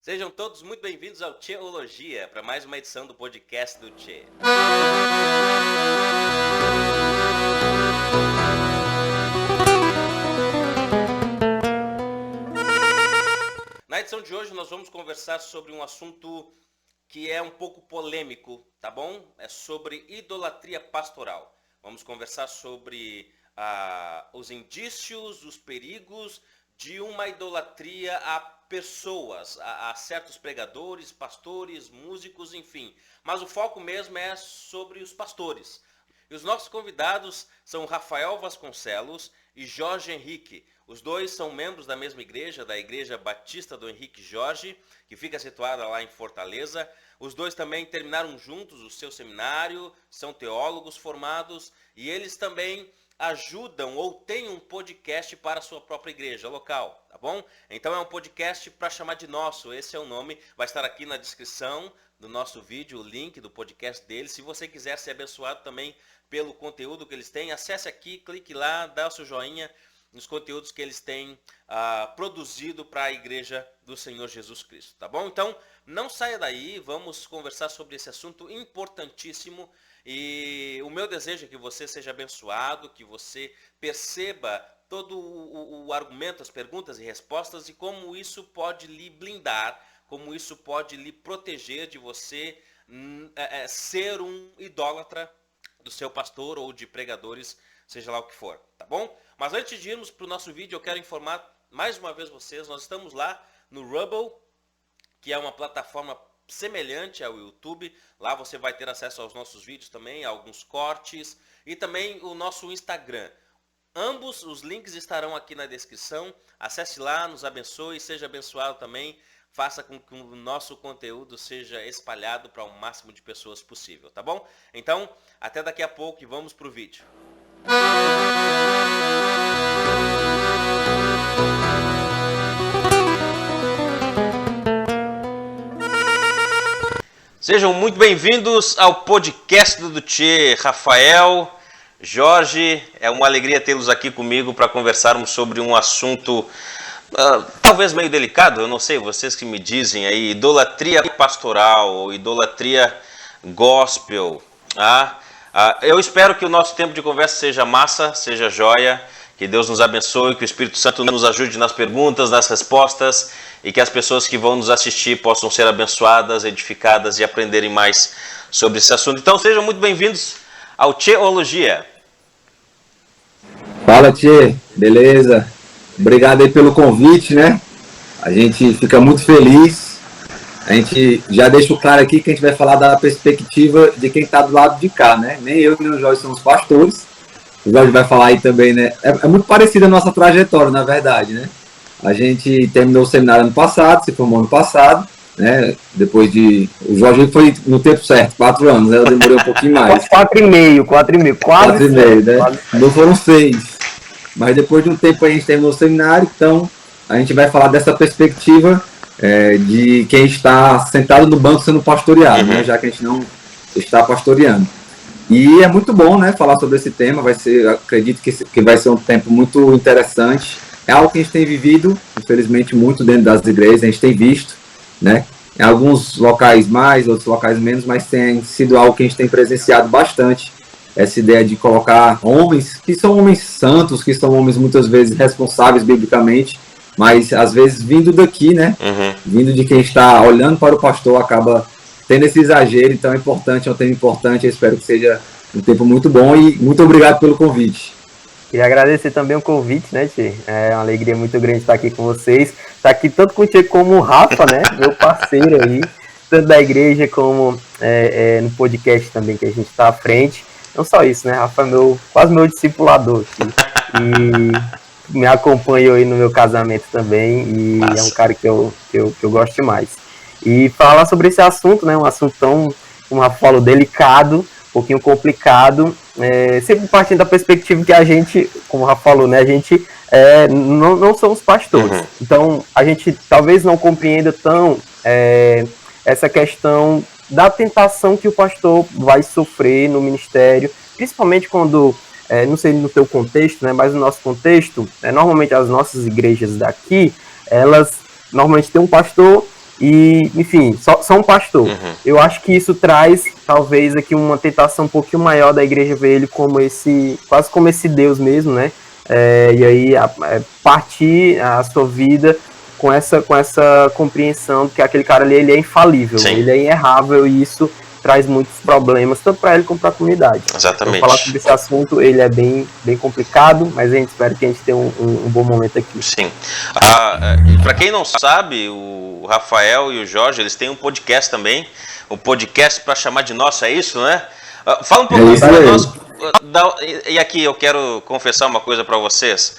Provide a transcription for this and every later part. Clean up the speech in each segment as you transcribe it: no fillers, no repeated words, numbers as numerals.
Sejam todos muito bem-vindos ao Teologia, para mais uma edição do podcast do Tchê. Na edição de hoje nós vamos conversar sobre um assunto que é um pouco polêmico, tá bom? É sobre idolatria pastoral. Vamos conversar sobre os indícios, os perigos de uma idolatria a pessoas, a certos pregadores, pastores, músicos, enfim. Mas o foco mesmo é sobre os pastores. E os nossos convidados são Rafael Vasconcelos e Jorge Henrique. Os dois são membros da mesma igreja, da Igreja Batista do Henrique Jorge, que fica situada lá em Fortaleza. Os dois também terminaram juntos o seu seminário, são teólogos formados e eles também ajudam ou têm um podcast para a sua própria igreja local, tá bom? Então é um podcast para chamar de nosso, esse é o nome, vai estar aqui na descrição do nosso vídeo, o link do podcast deles. Se você quiser ser abençoado também pelo conteúdo que eles têm, acesse aqui, clique lá, dá o seu joinha nos conteúdos que eles têm produzido para a igreja do Senhor Jesus Cristo, tá bom? Então não saia daí, vamos conversar sobre esse assunto importantíssimo. E o meu desejo é que você seja abençoado, que você perceba todo o argumento, as perguntas e respostas e como isso pode lhe blindar, como isso pode lhe proteger de você ser um idólatra do seu pastor ou de pregadores, seja lá o que for, tá bom? Mas antes de irmos para o nosso vídeo, eu quero informar mais uma vez vocês, nós estamos lá no Rumble, que é uma plataforma semelhante ao YouTube. Lá você vai ter acesso aos nossos vídeos também, a alguns cortes e também o nosso Instagram. Ambos os links estarão aqui na descrição. Acesse lá, nos abençoe, seja abençoado também. Faça com que o nosso conteúdo seja espalhado para o máximo de pessoas possível, tá bom? Então, até daqui a pouco e vamos para o vídeo. Sejam muito bem-vindos ao podcast do Tchê. Rafael, Jorge, é uma alegria tê-los aqui comigo para conversarmos sobre um assunto talvez meio delicado, eu não sei, vocês que me dizem aí, idolatria pastoral ou idolatria gospel. Eu espero que o nosso tempo de conversa seja massa, seja joia, que Deus nos abençoe, que o Espírito Santo nos ajude nas perguntas, nas respostas e que as pessoas que vão nos assistir possam ser abençoadas, edificadas e aprenderem mais sobre esse assunto. Então sejam muito bem-vindos ao Teologia. Fala, Tchê, beleza? Obrigado aí pelo convite, né? A gente fica muito feliz. A gente já deixa claro aqui que a gente vai falar da perspectiva de quem está do lado de cá, né? Nem eu nem o Jorge somos pastores. O Jorge vai falar aí também, né? É muito parecida a nossa trajetória, na verdade, né? A gente terminou o seminário ano passado, se formou ano passado, né? Depois de... O Jorge foi no tempo certo, 4 anos, né? Eu demorei um pouquinho mais. 4,5, né? Não foram 6. Mas depois de um tempo a gente terminou o seminário, então a gente vai falar dessa perspectiva de quem está sentado no banco sendo pastoreado, né? Já que a gente não está pastoreando. E é muito bom, né, falar sobre esse tema, acredito que vai ser um tempo muito interessante. É algo que a gente tem vivido, infelizmente, muito dentro das igrejas, a gente tem visto, né, em alguns locais mais, outros locais menos, mas tem sido algo que a gente tem presenciado bastante, essa ideia de colocar homens, que são homens santos, que são homens muitas vezes responsáveis biblicamente, mas às vezes vindo daqui, né, vindo de quem está olhando para o pastor, acaba tendo esse exagero. Então é importante, é um tema importante, eu espero que seja um tempo muito bom e muito obrigado pelo convite. Queria agradecer também o convite, né, Tchê? É uma alegria muito grande estar aqui com vocês, estar aqui tanto com o Tchê como o Rafa, né, meu parceiro aí, tanto da igreja como no podcast também que a gente está à frente. Não só isso, né, Rafa é quase meu discipulador aqui, e me acompanhou aí no meu casamento também, e é um cara que eu gosto demais. E falar sobre esse assunto, né, um assunto tão, como o Rafa falou, delicado, um pouquinho complicado, sempre partindo da perspectiva que a gente, como o Rafa falou, né, a gente não somos pastores. Então, a gente talvez não compreenda tão essa questão da tentação que o pastor vai sofrer no ministério, principalmente quando, não sei no teu contexto, né, mas no nosso contexto, normalmente as nossas igrejas daqui, elas normalmente têm um pastor e, enfim, só um pastor. Eu acho que isso traz, talvez, aqui uma tentação um pouquinho maior da igreja ver ele como quase como esse Deus mesmo, né? E aí partir a sua vida com essa compreensão de que aquele cara ali ele é infalível, Sim. ele é inerrável, e isso traz muitos problemas, tanto para ele como para a comunidade. Exatamente. Então, falar sobre esse assunto, ele é bem complicado, mas a gente espera que a gente tenha um bom momento aqui. Sim. Para quem não sabe, o Rafael e o Jorge, eles têm um podcast também, o podcast para chamar de nosso, é isso, né? Fala um pouquinho para nós. E aqui eu quero confessar uma coisa para vocês.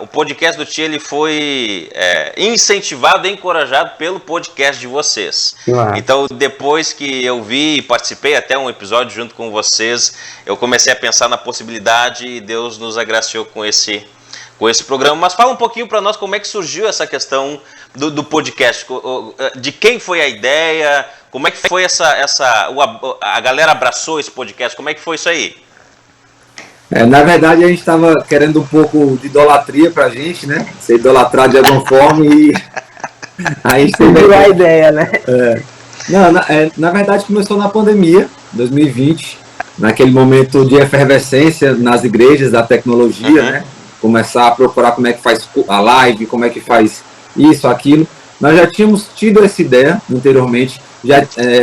O podcast do Tia, ele foi incentivado e encorajado pelo podcast de vocês. Então, depois que eu vi e participei até um episódio junto com vocês, eu comecei a pensar na possibilidade e Deus nos agraciou com esse programa. Mas fala um pouquinho para nós como é que surgiu essa questão do podcast, de quem foi a ideia, como é que foi a galera abraçou esse podcast, como é que foi isso aí? Na verdade, a gente estava querendo um pouco de idolatria pra gente, né? Ser idolatrado de alguma forma, e a gente teve a ideia, né? Na verdade, começou na pandemia, 2020, naquele momento de efervescência nas igrejas da tecnologia, né? Começar a procurar como é que faz a live, como é que faz isso, aquilo. Nós já tínhamos tido essa ideia anteriormente, já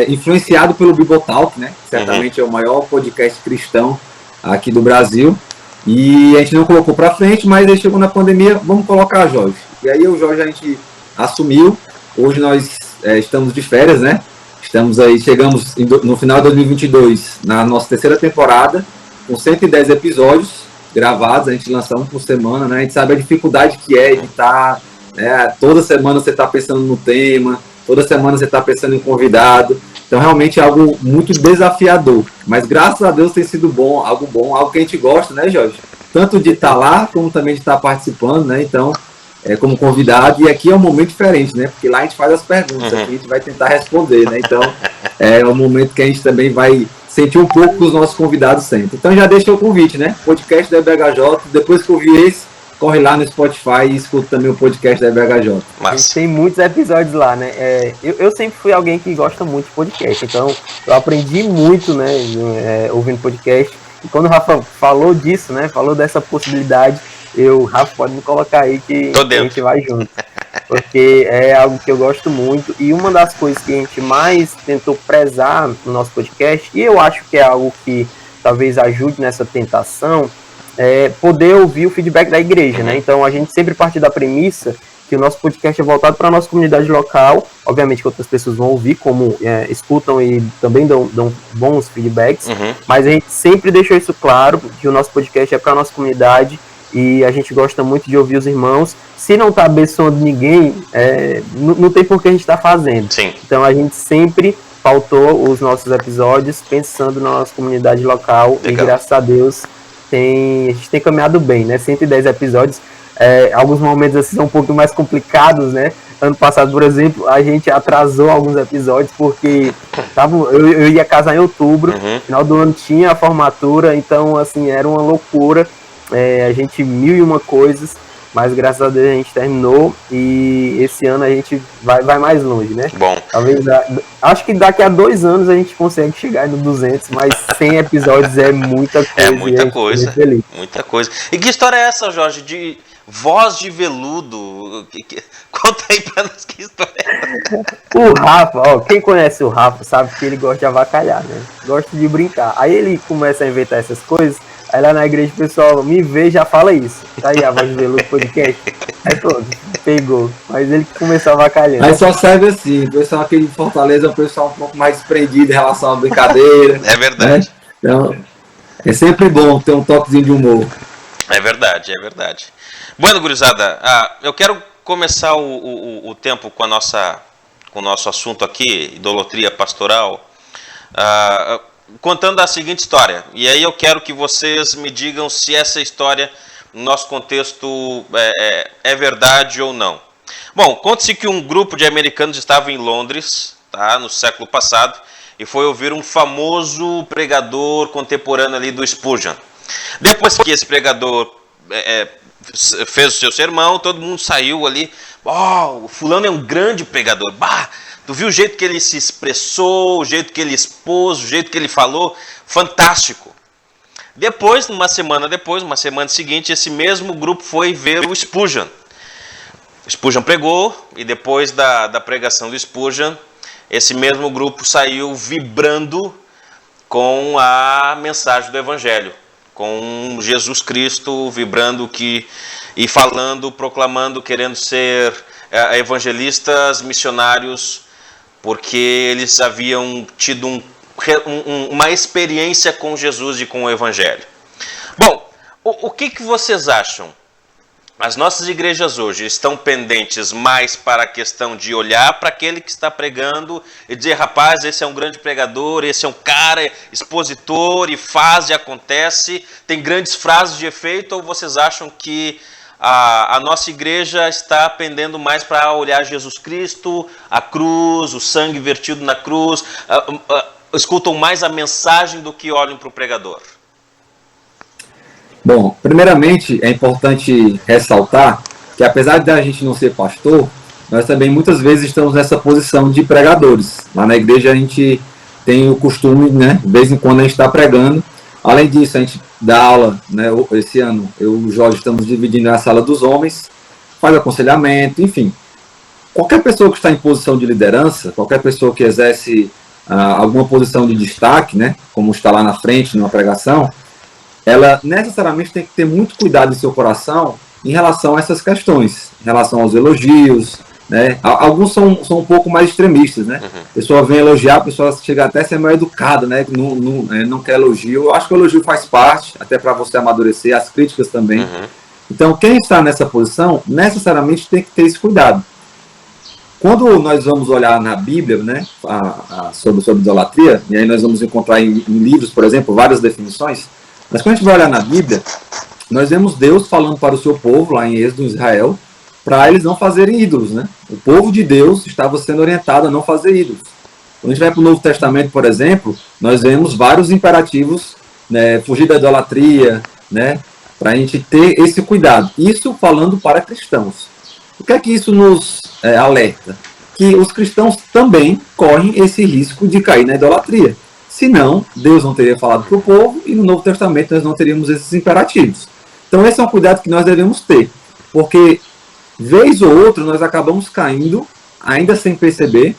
influenciado pelo Bibotalk, né? Certamente é o maior podcast cristão aqui do Brasil, e a gente não colocou para frente, mas aí chegou na pandemia, vamos colocar, Jorge. E aí o Jorge a gente assumiu. Hoje nós estamos de férias, né? Chegamos no final de 2022 na nossa 3ª temporada, com 110 episódios gravados, a gente lança um por semana, né? A gente sabe a dificuldade que é editar, né? Toda semana você está pensando no tema, toda semana você está pensando em convidado. Então, realmente é algo muito desafiador. Mas, graças a Deus, tem sido algo que a gente gosta, né, Jorge? Tanto de estar lá, como também de estar participando, né? Então, como convidado. E aqui é um momento diferente, né? Porque lá a gente faz as perguntas, aqui a gente vai tentar responder, né? Então, é um momento que a gente também vai sentir um pouco que os nossos convidados sentem. Então, já deixei o convite, né? Podcast da EBHJ. Depois que eu vi esse, corre lá no Spotify e escuta também o podcast da EBHJ. A gente tem muitos episódios lá, né? Eu sempre fui alguém que gosta muito de podcast, então eu aprendi muito, né, ouvindo podcast. E quando o Rafa falou disso, né, falou dessa possibilidade, Rafa, pode me colocar aí que a gente vai junto. Porque é algo que eu gosto muito, e uma das coisas que a gente mais tentou prezar no nosso podcast, e eu acho que é algo que talvez ajude nessa tentação, poder ouvir o feedback da igreja, né? Então a gente sempre parte da premissa que o nosso podcast é voltado para a nossa comunidade local. Obviamente que outras pessoas vão ouvir, como escutam e também dão bons feedbacks, mas a gente sempre deixou isso claro, que o nosso podcast é para a nossa comunidade, e a gente gosta muito de ouvir os irmãos. Se não está abençoando ninguém, não tem por que a gente está fazendo. Sim. Então a gente sempre pautou os nossos episódios pensando na nossa comunidade local. Legal. E graças a Deus a gente tem caminhado bem, né? 110 episódios, alguns momentos assim são um pouco mais complicados, né? Ano passado, por exemplo, a gente atrasou alguns episódios porque eu ia casar em outubro, final do ano tinha a formatura, então assim, era uma loucura, a gente 1001 coisas, mas graças a Deus a gente terminou, e esse ano a gente vai mais longe, né? Bom. Talvez, acho que daqui a 2 anos a gente consegue chegar no 200, mas 100 episódios é muita coisa. É muita coisa, muita coisa. E que história é essa, Jorge, de voz de veludo? Conta aí pra nós que história é essa. O Rafa, quem conhece o Rafa sabe que ele gosta de avacalhar, né? Gosta de brincar. Aí ele começa a inventar essas coisas. Aí lá na igreja o pessoal me vê e já fala isso. Tá aí a voz de veludo podcast. Aí pronto, pegou. Mas ele que começou a avacalhando. Aí só serve assim, o pessoal aqui de Fortaleza é um pessoal um pouco mais desprendido em relação à brincadeira. É verdade. Né? Então, é sempre bom ter um toquezinho de humor. É verdade, é verdade. Bueno, gurizada, eu quero começar o tempo com o nosso assunto aqui, idolatria pastoral, contando a seguinte história. E aí eu quero que vocês me digam se essa história, no nosso contexto, é verdade ou não. Bom, conta-se que um grupo de americanos estava em Londres, tá, no século passado, e foi ouvir um famoso pregador contemporâneo ali do Spurgeon. Depois que esse pregador fez o seu sermão, todo mundo saiu ali O fulano é um grande pregador. Tu viu o jeito que ele se expressou, o jeito que ele expôs, o jeito que ele falou? Fantástico. Depois, uma semana seguinte, esse mesmo grupo foi ver o Spurgeon. O Spurgeon pregou, e depois da pregação do Spurgeon, esse mesmo grupo saiu vibrando com a mensagem do Evangelho, com Jesus Cristo vibrando e falando, proclamando, querendo ser evangelistas, missionários, porque eles haviam tido uma experiência com Jesus e com o Evangelho. Bom, o que vocês acham? As nossas igrejas hoje estão pendentes mais para a questão de olhar para aquele que está pregando e dizer, rapaz, esse é um grande pregador, esse é um cara expositor e faz e acontece, tem grandes frases de efeito, ou vocês acham que a nossa igreja está pendendo mais para olhar Jesus Cristo, a cruz, o sangue vertido na cruz, escutam mais a mensagem do que olham para o pregador? Bom, primeiramente é importante ressaltar que apesar de a gente não ser pastor, nós também muitas vezes estamos nessa posição de pregadores. Lá na igreja a gente tem o costume, né, de vez em quando a gente está pregando. Além disso, a gente dá aula, né, esse ano eu e o Jorge estamos dividindo a sala dos homens, faz aconselhamento, enfim. Qualquer pessoa que está em posição de liderança, qualquer pessoa que exerce alguma posição de destaque, né, como está lá na frente numa pregação, ela necessariamente tem que ter muito cuidado em seu coração em relação a essas questões, em relação aos elogios, né? Alguns são um pouco mais extremistas, né? A pessoa vem elogiar, a pessoa chega até a ser mal educada, né? Não quer elogio. Eu acho que o elogio faz parte, até para você amadurecer, as críticas também. Então, quem está nessa posição, necessariamente tem que ter esse cuidado. Quando nós vamos olhar na Bíblia, né, sobre idolatria, e aí nós vamos encontrar em livros, por exemplo, várias definições. Mas quando a gente vai olhar na Bíblia, nós vemos Deus falando para o seu povo, lá em Êxodo, Israel, para eles não fazerem ídolos, né? O povo de Deus estava sendo orientado a não fazer ídolos. Quando a gente vai para o Novo Testamento, por exemplo, nós vemos vários imperativos, né, fugir da idolatria, né, para a gente ter esse cuidado. Isso falando para cristãos. O que é que isso nos alerta? Que os cristãos também correm esse risco de cair na idolatria. Senão, Deus não teria falado para o povo e no Novo Testamento nós não teríamos esses imperativos. Então esse é um cuidado que nós devemos ter, porque vez ou outra nós acabamos caindo, ainda sem perceber,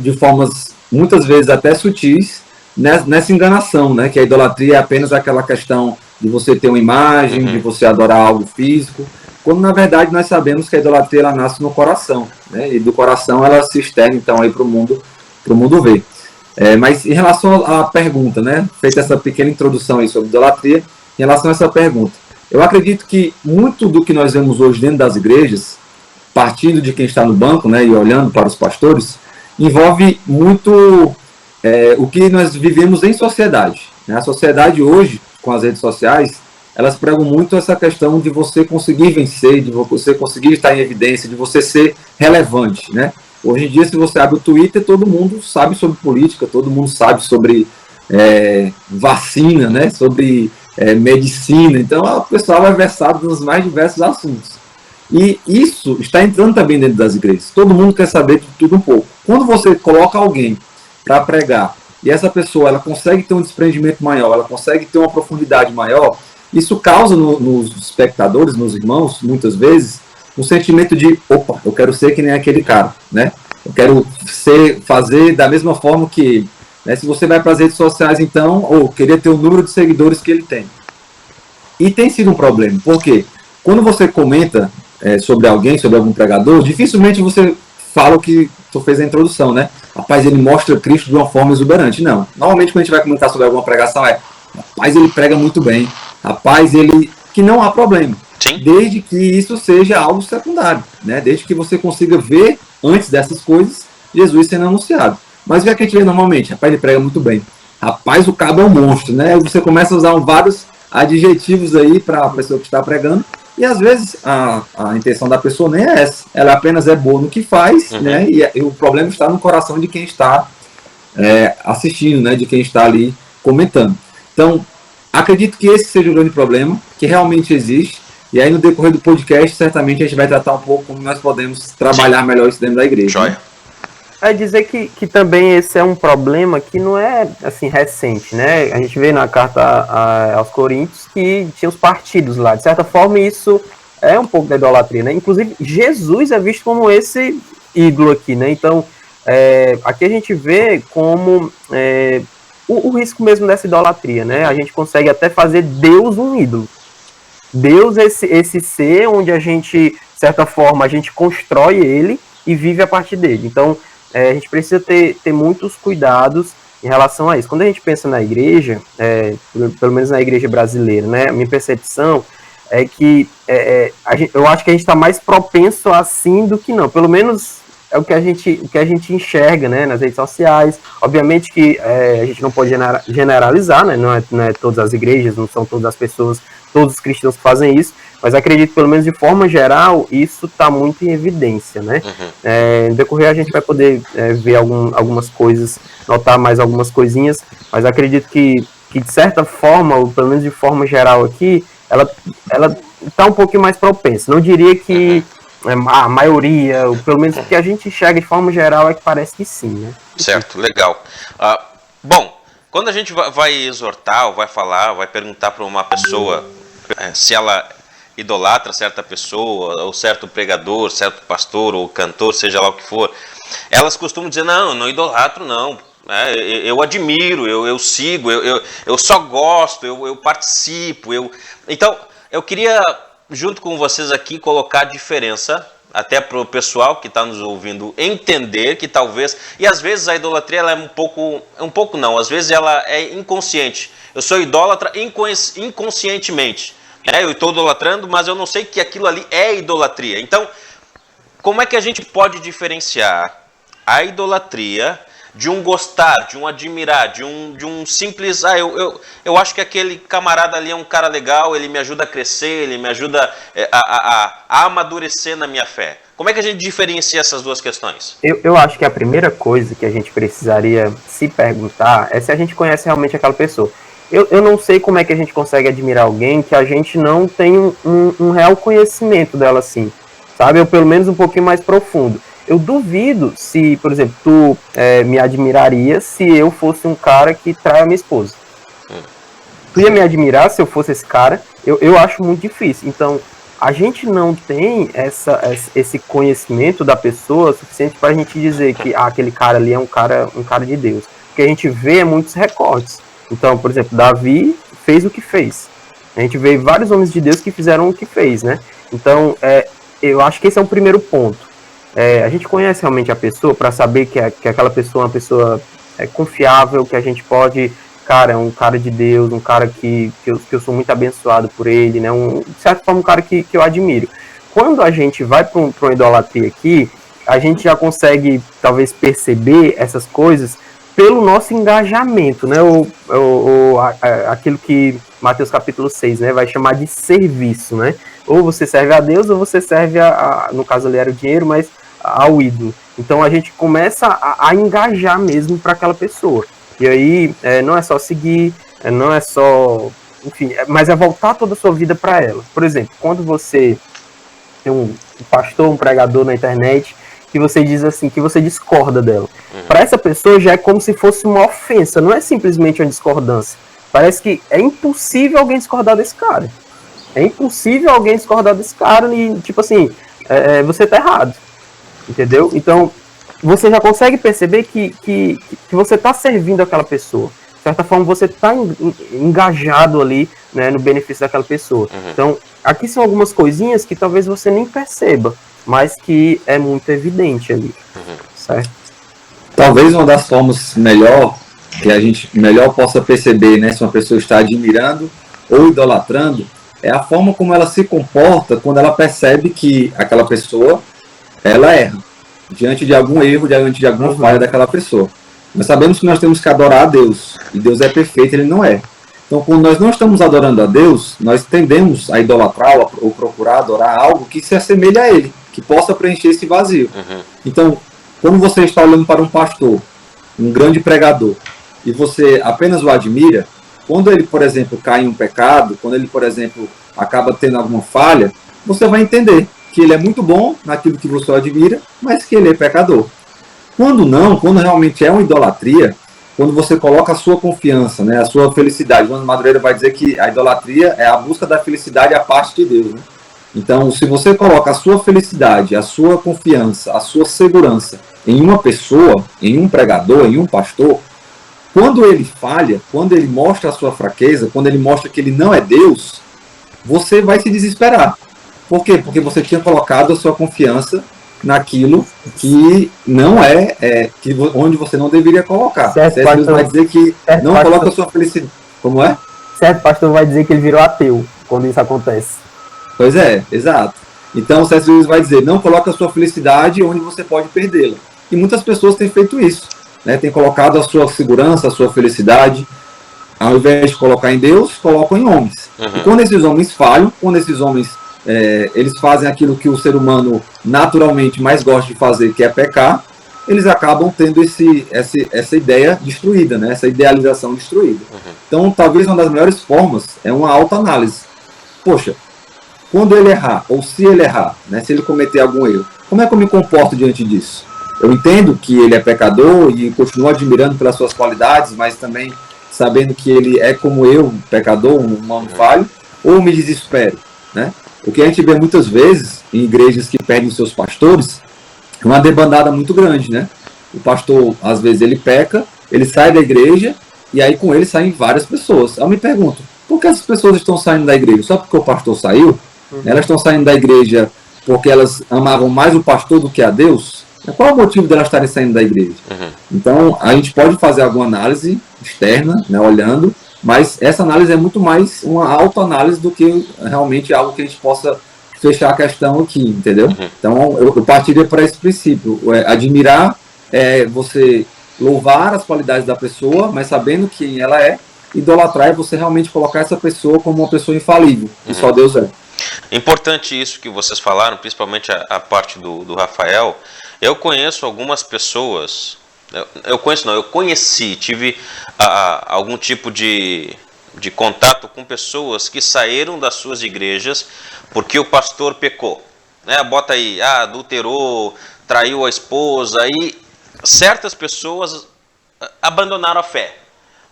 de formas muitas vezes até sutis, nessa enganação, né? Que a idolatria é apenas aquela questão de você ter uma imagem, de você adorar algo físico, quando na verdade nós sabemos que a idolatria ela nasce no coração, né? E do coração ela se externa então aí para o mundo ver. Mas em relação à pergunta, né, feita essa pequena introdução aí sobre idolatria, em relação a essa pergunta, eu acredito que muito do que nós vemos hoje dentro das igrejas, partindo de quem está no banco, né, e olhando para os pastores, envolve muito o que nós vivemos em sociedade, né? A sociedade hoje, com as redes sociais, elas pregam muito essa questão de você conseguir vencer, de você conseguir estar em evidência, de você ser relevante, né? Hoje em dia, se você abre o Twitter, todo mundo sabe sobre política, todo mundo sabe sobre vacina, né? Sobre medicina. Então, o pessoal é versado nos mais diversos assuntos. E isso está entrando também dentro das igrejas. Todo mundo quer saber de tudo um pouco. Quando você coloca alguém para pregar e essa pessoa ela consegue ter um desprendimento maior, ela consegue ter uma profundidade maior, isso causa nos espectadores, nos irmãos, muitas vezes, um sentimento de, opa, eu quero ser que nem aquele cara, né? Eu quero fazer da mesma forma que ele. Né? Se você vai para as redes sociais, então, queria ter o número de seguidores que ele tem. E tem sido um problema, porque quando você comenta sobre alguém, sobre algum pregador, dificilmente você fala o que tu fez a introdução, né? Rapaz, ele mostra Cristo de uma forma exuberante. Não. Normalmente, quando a gente vai comentar sobre alguma pregação, rapaz, ele prega muito bem. Rapaz, que não há problema. Sim. Desde que isso seja algo secundário, né? Desde que você consiga ver, antes dessas coisas, Jesus sendo anunciado. Mas o que é que a gente vê normalmente? Rapaz, ele prega muito bem. Rapaz, o cabo é um monstro, né? Você começa a usar vários adjetivos aí para a pessoa que está pregando, e às vezes a intenção da pessoa nem é essa. Ela apenas é boa no que faz, né? E o problema está no coração de quem está assistindo, né? De quem está ali comentando. Então, acredito que esse seja o grande problema, que realmente existe. E aí no decorrer do podcast, certamente a gente vai tratar um pouco como nós podemos trabalhar melhor isso dentro da igreja. Joia. Né? É dizer que também esse é um problema que não é assim recente, né? A gente vê na carta aos Coríntios que tinha os partidos lá. De certa forma, isso é um pouco da idolatria, né? Inclusive, Jesus é visto como esse ídolo aqui, né? Então, aqui a gente vê como o risco mesmo dessa idolatria, né? A gente consegue até fazer Deus um ídolo. Deus é esse ser onde a gente, de certa forma, a gente constrói ele e vive a partir dele. Então, a gente precisa ter muitos cuidados em relação a isso. Quando a gente pensa na igreja, pelo menos na igreja brasileira, né, a minha percepção é que eu acho que a gente está mais propenso assim do que não. Pelo menos é o que a gente enxerga, né, nas redes sociais. Obviamente que a gente não pode generalizar, né, não é todas as igrejas, não são todas as pessoas, todos os cristãos que fazem isso, mas acredito, pelo menos de forma geral, isso está muito em evidência, né? No decorrer a gente vai poder ver algumas coisas, notar mais algumas coisinhas, mas acredito que de certa forma, ou pelo menos de forma geral aqui, ela está um pouquinho mais propensa. Não diria que a maioria, ou pelo menos o que a gente enxerga de forma geral é que parece que sim, né? Certo, legal. Bom, quando a gente vai exortar, ou vai falar, vai perguntar para uma pessoa se ela idolatra certa pessoa, ou certo pregador, certo pastor, ou cantor, seja lá o que for, elas costumam dizer, não idolatro não, eu admiro, eu sigo, eu só gosto, eu participo, Então, eu queria, junto com vocês aqui, colocar a diferença, até para o pessoal que está nos ouvindo entender que talvez, e às vezes a idolatria ela é um pouco não, às vezes ela é inconsciente. Eu sou idólatra inconscientemente. Eu estou idolatrando, mas eu não sei que aquilo ali é idolatria. Então, como é que a gente pode diferenciar a idolatria de um gostar, de um admirar, de um simples... eu acho que aquele camarada ali é um cara legal, ele me ajuda a crescer, ele me ajuda a amadurecer na minha fé. Como é que a gente diferencia essas duas questões? Eu acho que a primeira coisa que a gente precisaria se perguntar é se a gente conhece realmente aquela pessoa. Eu não sei como é que a gente consegue admirar alguém que a gente não tem um real conhecimento dela assim, sabe? Ou pelo menos um pouquinho mais profundo. Eu duvido se, por exemplo, tu me admiraria se eu fosse um cara que trai a minha esposa. Tu ia me admirar se eu fosse esse cara? Eu acho muito difícil. Então, a gente não tem esse conhecimento da pessoa suficiente para a gente dizer que aquele cara ali é um cara de Deus. O que a gente vê é muitos recortes. Então, por exemplo, Davi fez o que fez. A gente vê vários homens de Deus que fizeram o que fez, né? Então, eu acho que esse é um primeiro ponto. A gente conhece realmente a pessoa para saber que aquela pessoa é uma pessoa confiável, que a gente pode... Cara, é um cara de Deus, um cara que eu sou muito abençoado por ele, né? De certa forma, um cara que eu admiro. Quando a gente vai para uma idolatria aqui, a gente já consegue, talvez, perceber essas coisas pelo nosso engajamento, né? Aquilo que Mateus capítulo 6, né, vai chamar de serviço, né? Ou você serve a Deus, ou você serve, no caso ali era o dinheiro, mas ao ídolo. Então a gente começa a engajar mesmo para aquela pessoa. E aí não é só seguir, não é só... Enfim, mas é voltar toda a sua vida para ela. Por exemplo, quando você tem um pastor, um pregador na internet, que você diz assim, que você discorda dela. Para essa pessoa já é como se fosse uma ofensa, não é simplesmente uma discordância. Parece que é impossível alguém discordar desse cara. É impossível alguém discordar desse cara e, tipo assim, você tá errado. Entendeu? Então, você já consegue perceber que você tá servindo aquela pessoa. De certa forma, você tá engajado ali, né, no benefício daquela pessoa. Então, aqui são algumas coisinhas que talvez você nem perceba, mas que é muito evidente ali, certo? Talvez uma das formas que a gente melhor possa perceber, né, se uma pessoa está admirando ou idolatrando, é a forma como ela se comporta quando ela percebe que aquela pessoa, ela erra, diante de algum erro, diante de alguma falha daquela pessoa. Nós sabemos que nós temos que adorar a Deus, e Deus é perfeito, Ele não é. Então, quando nós não estamos adorando a Deus, nós tendemos a idolatrar ou procurar adorar algo que se assemelhe a Ele, que possa preencher esse vazio. Então, quando você está olhando para um pastor, um grande pregador, e você apenas o admira, quando ele, por exemplo, cai em um pecado, quando ele, por exemplo, acaba tendo alguma falha, você vai entender que ele é muito bom naquilo que você admira, mas que ele é pecador. Quando não, quando realmente é uma idolatria, quando você coloca a sua confiança, né, a sua felicidade, o João Madureira vai dizer que a idolatria é a busca da felicidade à parte de Deus, né? Então, se você coloca a sua felicidade, a sua confiança, a sua segurança em uma pessoa, em um pregador, em um pastor, quando ele falha, quando ele mostra a sua fraqueza, quando ele mostra que ele não é Deus, você vai se desesperar. Por quê? Porque você tinha colocado a sua confiança naquilo que não onde você não deveria colocar. Certo, pastor, vai dizer que não coloca a sua felicidade. Como é? Certo, pastor vai dizer que ele virou ateu quando isso acontece. Pois é, exato. Então o C.S. Lewis vai dizer, não coloca a sua felicidade onde você pode perdê-la. E muitas pessoas têm feito isso, né? Têm colocado a sua segurança, a sua felicidade, ao invés de colocar em Deus, colocam em homens. E quando esses homens falham, quando esses homens eles fazem aquilo que o ser humano naturalmente mais gosta de fazer, que é pecar, eles acabam tendo essa ideia destruída, né? Essa idealização destruída. Então, talvez uma das melhores formas é uma autoanálise. Poxa, quando ele errar, ou se ele errar, né, se ele cometer algum erro, como é que eu me comporto diante disso? Eu entendo que ele é pecador e continuo admirando pelas suas qualidades, mas também sabendo que ele é como eu, pecador, um humano falho, ou me desespero, né? O que a gente vê muitas vezes em igrejas que perdem seus pastores é uma debandada muito grande, né? O pastor, às vezes, ele peca, ele sai da igreja e aí com ele saem várias pessoas. Eu me pergunto, por que essas pessoas estão saindo da igreja? Só porque o pastor saiu? Elas estão saindo da igreja porque elas amavam mais o pastor do que a Deus? Qual é o motivo delas estarem saindo da igreja? Então, a gente pode fazer alguma análise externa, né, olhando, mas essa análise é muito mais uma autoanálise do que realmente algo que a gente possa fechar a questão aqui, entendeu? Então, eu partiria para esse princípio. Admirar é você louvar as qualidades da pessoa, mas sabendo quem ela é. Idolatrar é você realmente colocar essa pessoa como uma pessoa infalível, que só Deus é. Importante isso que vocês falaram, principalmente a parte do Rafael. Eu conheço algumas pessoas, eu conheci, tive algum tipo de contato com pessoas que saíram das suas igrejas porque o pastor pecou, né? Bota aí, adulterou, traiu a esposa, e certas pessoas abandonaram a fé,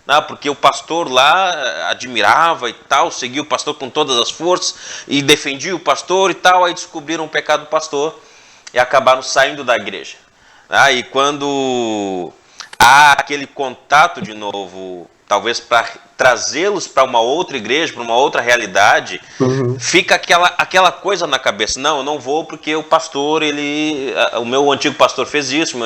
né? Porque o pastor lá admirava e tal, seguia o pastor com todas as forças e defendia o pastor e tal, aí descobriram o pecado do pastor e acabaram saindo da igreja. E quando há aquele contato de novo, talvez para trazê-los para uma outra igreja, para uma outra realidade, fica aquela coisa na cabeça. Não, eu não vou porque o pastor, o meu antigo pastor fez isso,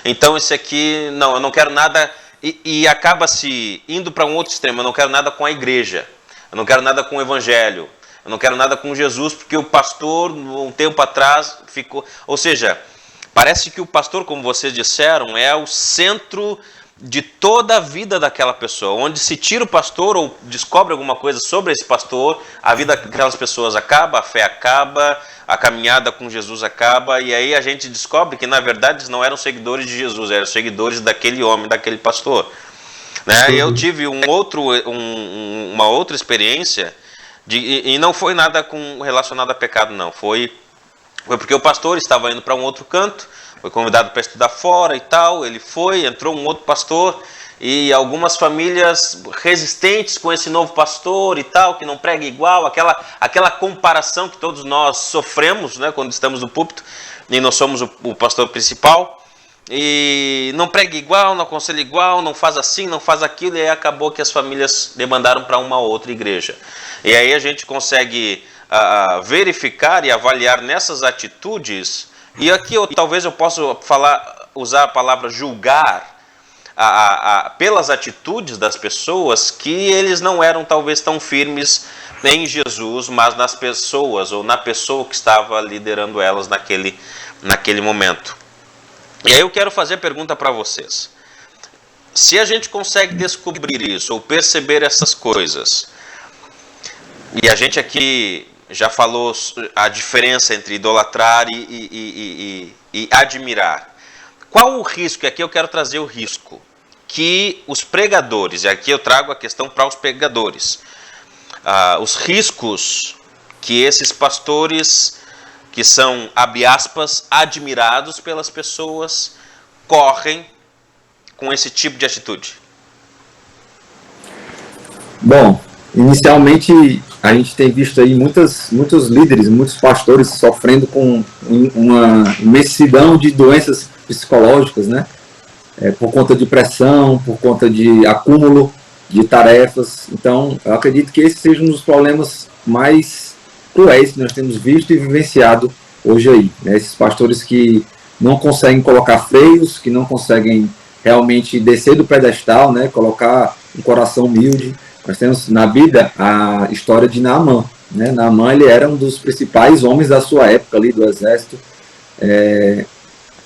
então esse aqui, não, eu não quero nada, e acaba se indo para um outro extremo. Eu não quero nada com a igreja, eu não quero nada com o evangelho, eu não quero nada com Jesus, porque o pastor, um tempo atrás, ficou... Ou seja, parece que o pastor, como vocês disseram, é o centro de toda a vida daquela pessoa. Onde se tira o pastor ou descobre alguma coisa sobre esse pastor, a vida daquelas pessoas acaba, a fé acaba, a caminhada com Jesus acaba, e aí a gente descobre que, na verdade, eles não eram seguidores de Jesus, eram seguidores daquele homem, daquele pastor. Né? Eu tive uma outra experiência... E não foi nada relacionado a pecado, não. Foi porque o pastor estava indo para um outro canto, foi convidado para estudar fora e tal. Ele foi, entrou um outro pastor, e algumas famílias resistentes com esse novo pastor e tal, que não prega igual, aquela comparação que todos nós sofremos, né, quando estamos no púlpito e nós somos o pastor principal. E não prega igual, não aconselha igual, não faz assim, não faz aquilo, e aí acabou que as famílias demandaram para uma outra igreja. E aí a gente consegue verificar e avaliar nessas atitudes, e aqui talvez eu possa usar a palavra julgar pelas atitudes das pessoas, que eles não eram talvez tão firmes em Jesus, mas nas pessoas, ou na pessoa que estava liderando elas naquele momento. E aí eu quero fazer a pergunta para vocês. Se a gente consegue descobrir isso, ou perceber essas coisas, e a gente aqui já falou a diferença entre idolatrar e admirar, qual o risco? E aqui eu quero trazer o risco que os pregadores, e aqui eu trago a questão para os pregadores, os riscos que esses pastores, que são, abre aspas, admirados pelas pessoas, correm com esse tipo de atitude? Bom, inicialmente a gente tem visto aí muitos líderes, muitos pastores sofrendo com uma imensidão de doenças psicológicas, né? Por conta de pressão, por conta de acúmulo de tarefas. Então, eu acredito que esse seja um dos problemas mais cruéis que nós temos visto e vivenciado hoje aí, né? Esses pastores que não conseguem colocar freios, que não conseguem realmente descer do pedestal, né? Colocar um coração humilde. Nós temos na Bíblia a história de Naamã, né? Naamã, ele era um dos principais homens da sua época ali, do exército,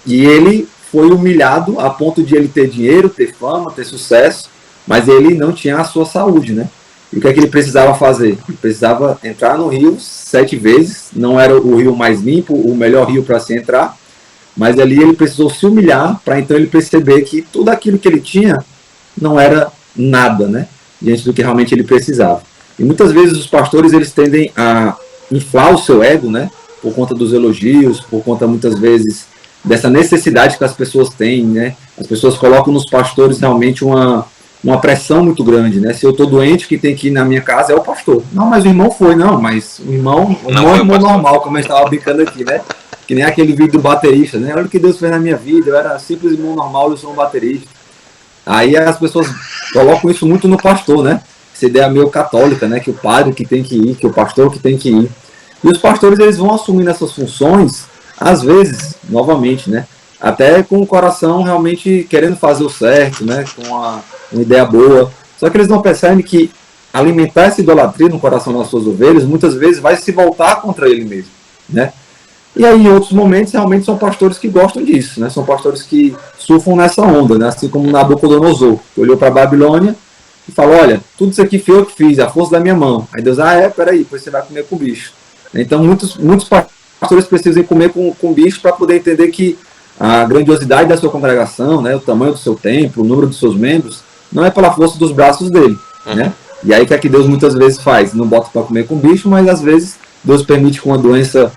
e ele foi humilhado a ponto de ele ter dinheiro, ter fama, ter sucesso, mas ele não tinha a sua saúde, né? E o que é que ele precisava fazer? Ele precisava entrar no rio 7 vezes, não era o rio mais limpo, o melhor rio para se entrar, mas ali ele precisou se humilhar para então ele perceber que tudo aquilo que ele tinha não era nada, né? Diante do que realmente ele precisava. E muitas vezes os pastores, eles tendem a inflar o seu ego, né? Por conta dos elogios, por conta muitas vezes dessa necessidade que as pessoas têm, né? As pessoas colocam nos pastores realmente uma pressão muito grande, né? Se eu estou doente, quem tem que ir na minha casa é o pastor. Não, mas o irmão foi, não, mas o irmão é irmão normal, como eu estava brincando aqui, né? Que nem aquele vídeo do baterista, né? Olha o que Deus fez na minha vida, eu era simples irmão normal, eu sou um baterista. Aí as pessoas colocam isso muito no pastor, né? Essa ideia meio católica, né? Que o padre que tem que ir, que o pastor que tem que ir. E os pastores, eles vão assumindo essas funções, às vezes, novamente, né? Até com o coração realmente querendo fazer o certo, né? Com uma ideia boa. Só que eles não percebem que alimentar essa idolatria no coração das suas ovelhas, muitas vezes vai se voltar contra ele mesmo, né? E aí, em outros momentos, realmente são pastores que gostam disso, né? São pastores que surfam nessa onda, né? Assim como Nabucodonosor, que olhou para a Babilônia e falou, olha, tudo isso aqui foi eu que fiz, a força da minha mão. Aí Deus, peraí, depois você vai comer com bicho. Então, muitos pastores precisam comer com bicho para poder entender que a grandiosidade da sua congregação, né? O tamanho do seu templo, o número dos seus membros, não é pela força dos braços dele, né? E aí, o que é que Deus muitas vezes faz? Não bota para comer com bicho, mas às vezes Deus permite que uma doença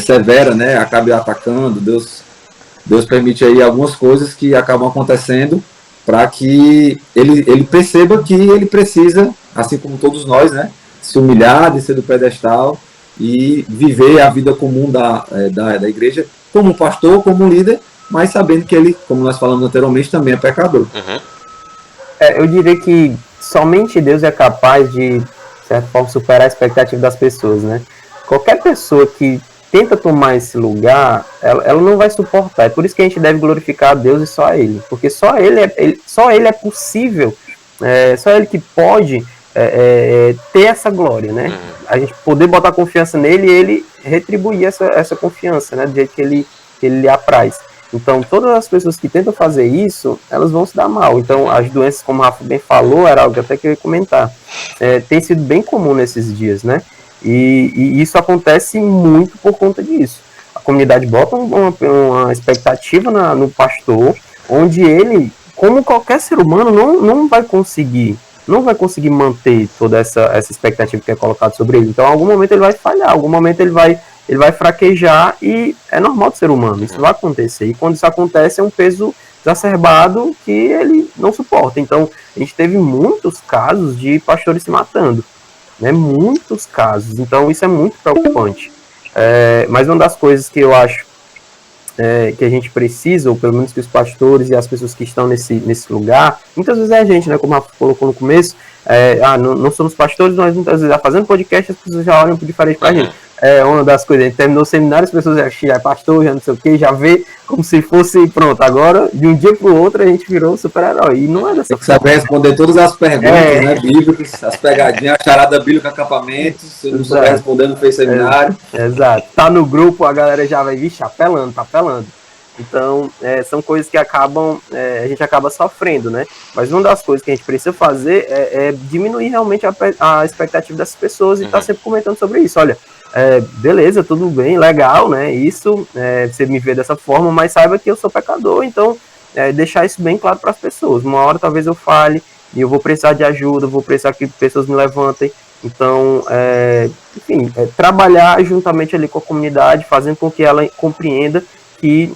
severa, né, acabe atacando. Deus permite aí algumas coisas que acabam acontecendo para que ele perceba que ele precisa, assim como todos nós, né, se humilhar, descer do pedestal e viver a vida comum da igreja como pastor, como líder, mas sabendo que ele, como nós falamos anteriormente, também é pecador. Eu diria que somente Deus é capaz de, de certa forma, superar a expectativa das pessoas, né? Qualquer pessoa que tenta tomar esse lugar, ela não vai suportar. É por isso que a gente deve glorificar a Deus e só a Ele. Porque só Ele é possível, só Ele que pode ter essa glória, né? A gente poder botar confiança nele e Ele retribuir essa confiança, né? Do jeito que ele lhe apraz. Então, todas as pessoas que tentam fazer isso, elas vão se dar mal. Então, as doenças, como o Rafa bem falou, era algo que até que eu ia comentar, tem sido bem comum nesses dias, né? E isso acontece muito por conta disso. A comunidade bota uma expectativa no pastor, onde ele, como qualquer ser humano, não vai conseguir manter toda essa expectativa que é colocada sobre ele. Então, em algum momento ele vai falhar, em algum momento ele vai fraquejar, e é normal do ser humano, isso vai acontecer. E quando isso acontece, é um peso exacerbado que ele não suporta. Então, a gente teve muitos casos de pastores se matando, né? Muitos casos. Então, isso é muito preocupante. Mas uma das coisas que eu acho que a gente precisa, ou pelo menos que os pastores e as pessoas que estão nesse lugar, muitas vezes é a gente, né? Como a Rafa colocou no começo, não somos pastores, mas muitas vezes fazendo podcast, as pessoas já olham por diferente pra gente. Uma das coisas, a gente terminou o seminário, as pessoas já é pastor, já não sei o que, já vê como se fosse, pronto, agora, de um dia pro outro, a gente virou um super-herói, e não é dessa forma. Tem que saber responder todas as perguntas, né, bíblicas, as pegadinhas, a charada bíblica, acampamentos, se não souber responder, não fez seminário. Exato, tá no grupo, a galera já vai, vixe, tá apelando. Então, são coisas que a gente acaba sofrendo, né? Mas uma das coisas que a gente precisa fazer é diminuir realmente a expectativa dessas pessoas e tá sempre comentando sobre isso. Olha, beleza, tudo bem, legal, né? Isso, você me vê dessa forma, mas saiba que eu sou pecador, então deixar isso bem claro para as pessoas. Uma hora talvez eu fale e eu vou precisar de ajuda, vou precisar que pessoas me levantem. Então, enfim, trabalhar juntamente ali com a comunidade, fazendo com que ela compreenda que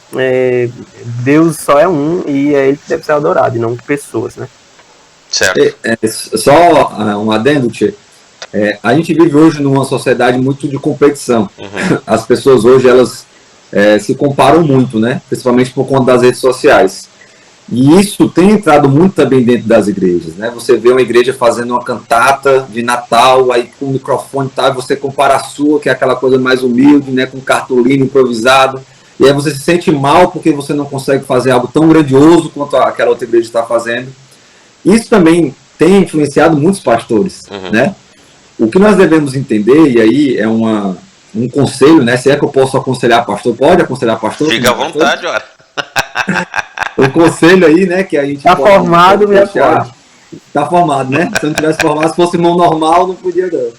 Deus só é um e é Ele que deve ser adorado, e não pessoas, né? Certo. Só um adendo, Tchê. A gente vive hoje numa sociedade muito de competição. As pessoas hoje, elas se comparam muito, né? Principalmente por conta das redes sociais. E isso tem entrado muito também dentro das igrejas, né? Você vê uma igreja fazendo uma cantata de Natal, aí com o microfone e tal, e você compara a sua, que é aquela coisa mais humilde, né? Com cartolina improvisado, e aí você se sente mal porque você não consegue fazer algo tão grandioso quanto aquela outra igreja está fazendo. Isso também tem influenciado muitos pastores, né? O que nós devemos entender, e aí é um conselho, né? Se é que eu posso aconselhar pastor, pode aconselhar pastor? Fica à vontade, ora. O conselho aí, né, que a gente tá formado, já pode. Tá formado, né? Se eu não tivesse formado, se fosse irmão normal, não podia não.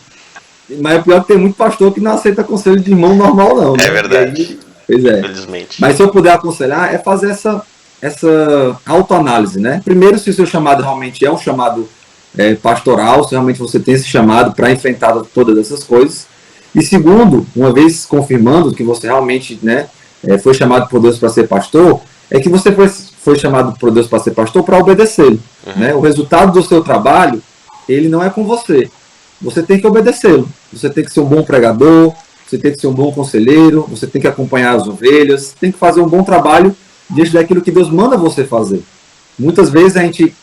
Mas o pior é que tem muito pastor que não aceita conselho de irmão normal, não. Né? É verdade. Aí, pois é. Infelizmente. Mas se eu puder aconselhar, é fazer essa autoanálise, né? Primeiro, se o seu chamado realmente é um chamado pastoral, se realmente você tem esse chamado para enfrentar todas essas coisas. E segundo, uma vez confirmando que você realmente, né, foi chamado por Deus para ser pastor, é que você foi chamado por Deus para ser pastor para obedecê-lo. Né? O resultado do seu trabalho, ele não é com você. Você tem que obedecê-lo. Você tem que ser um bom pregador, você tem que ser um bom conselheiro, você tem que acompanhar as ovelhas, tem que fazer um bom trabalho diante daquilo que Deus manda você fazer. Muitas vezes a gente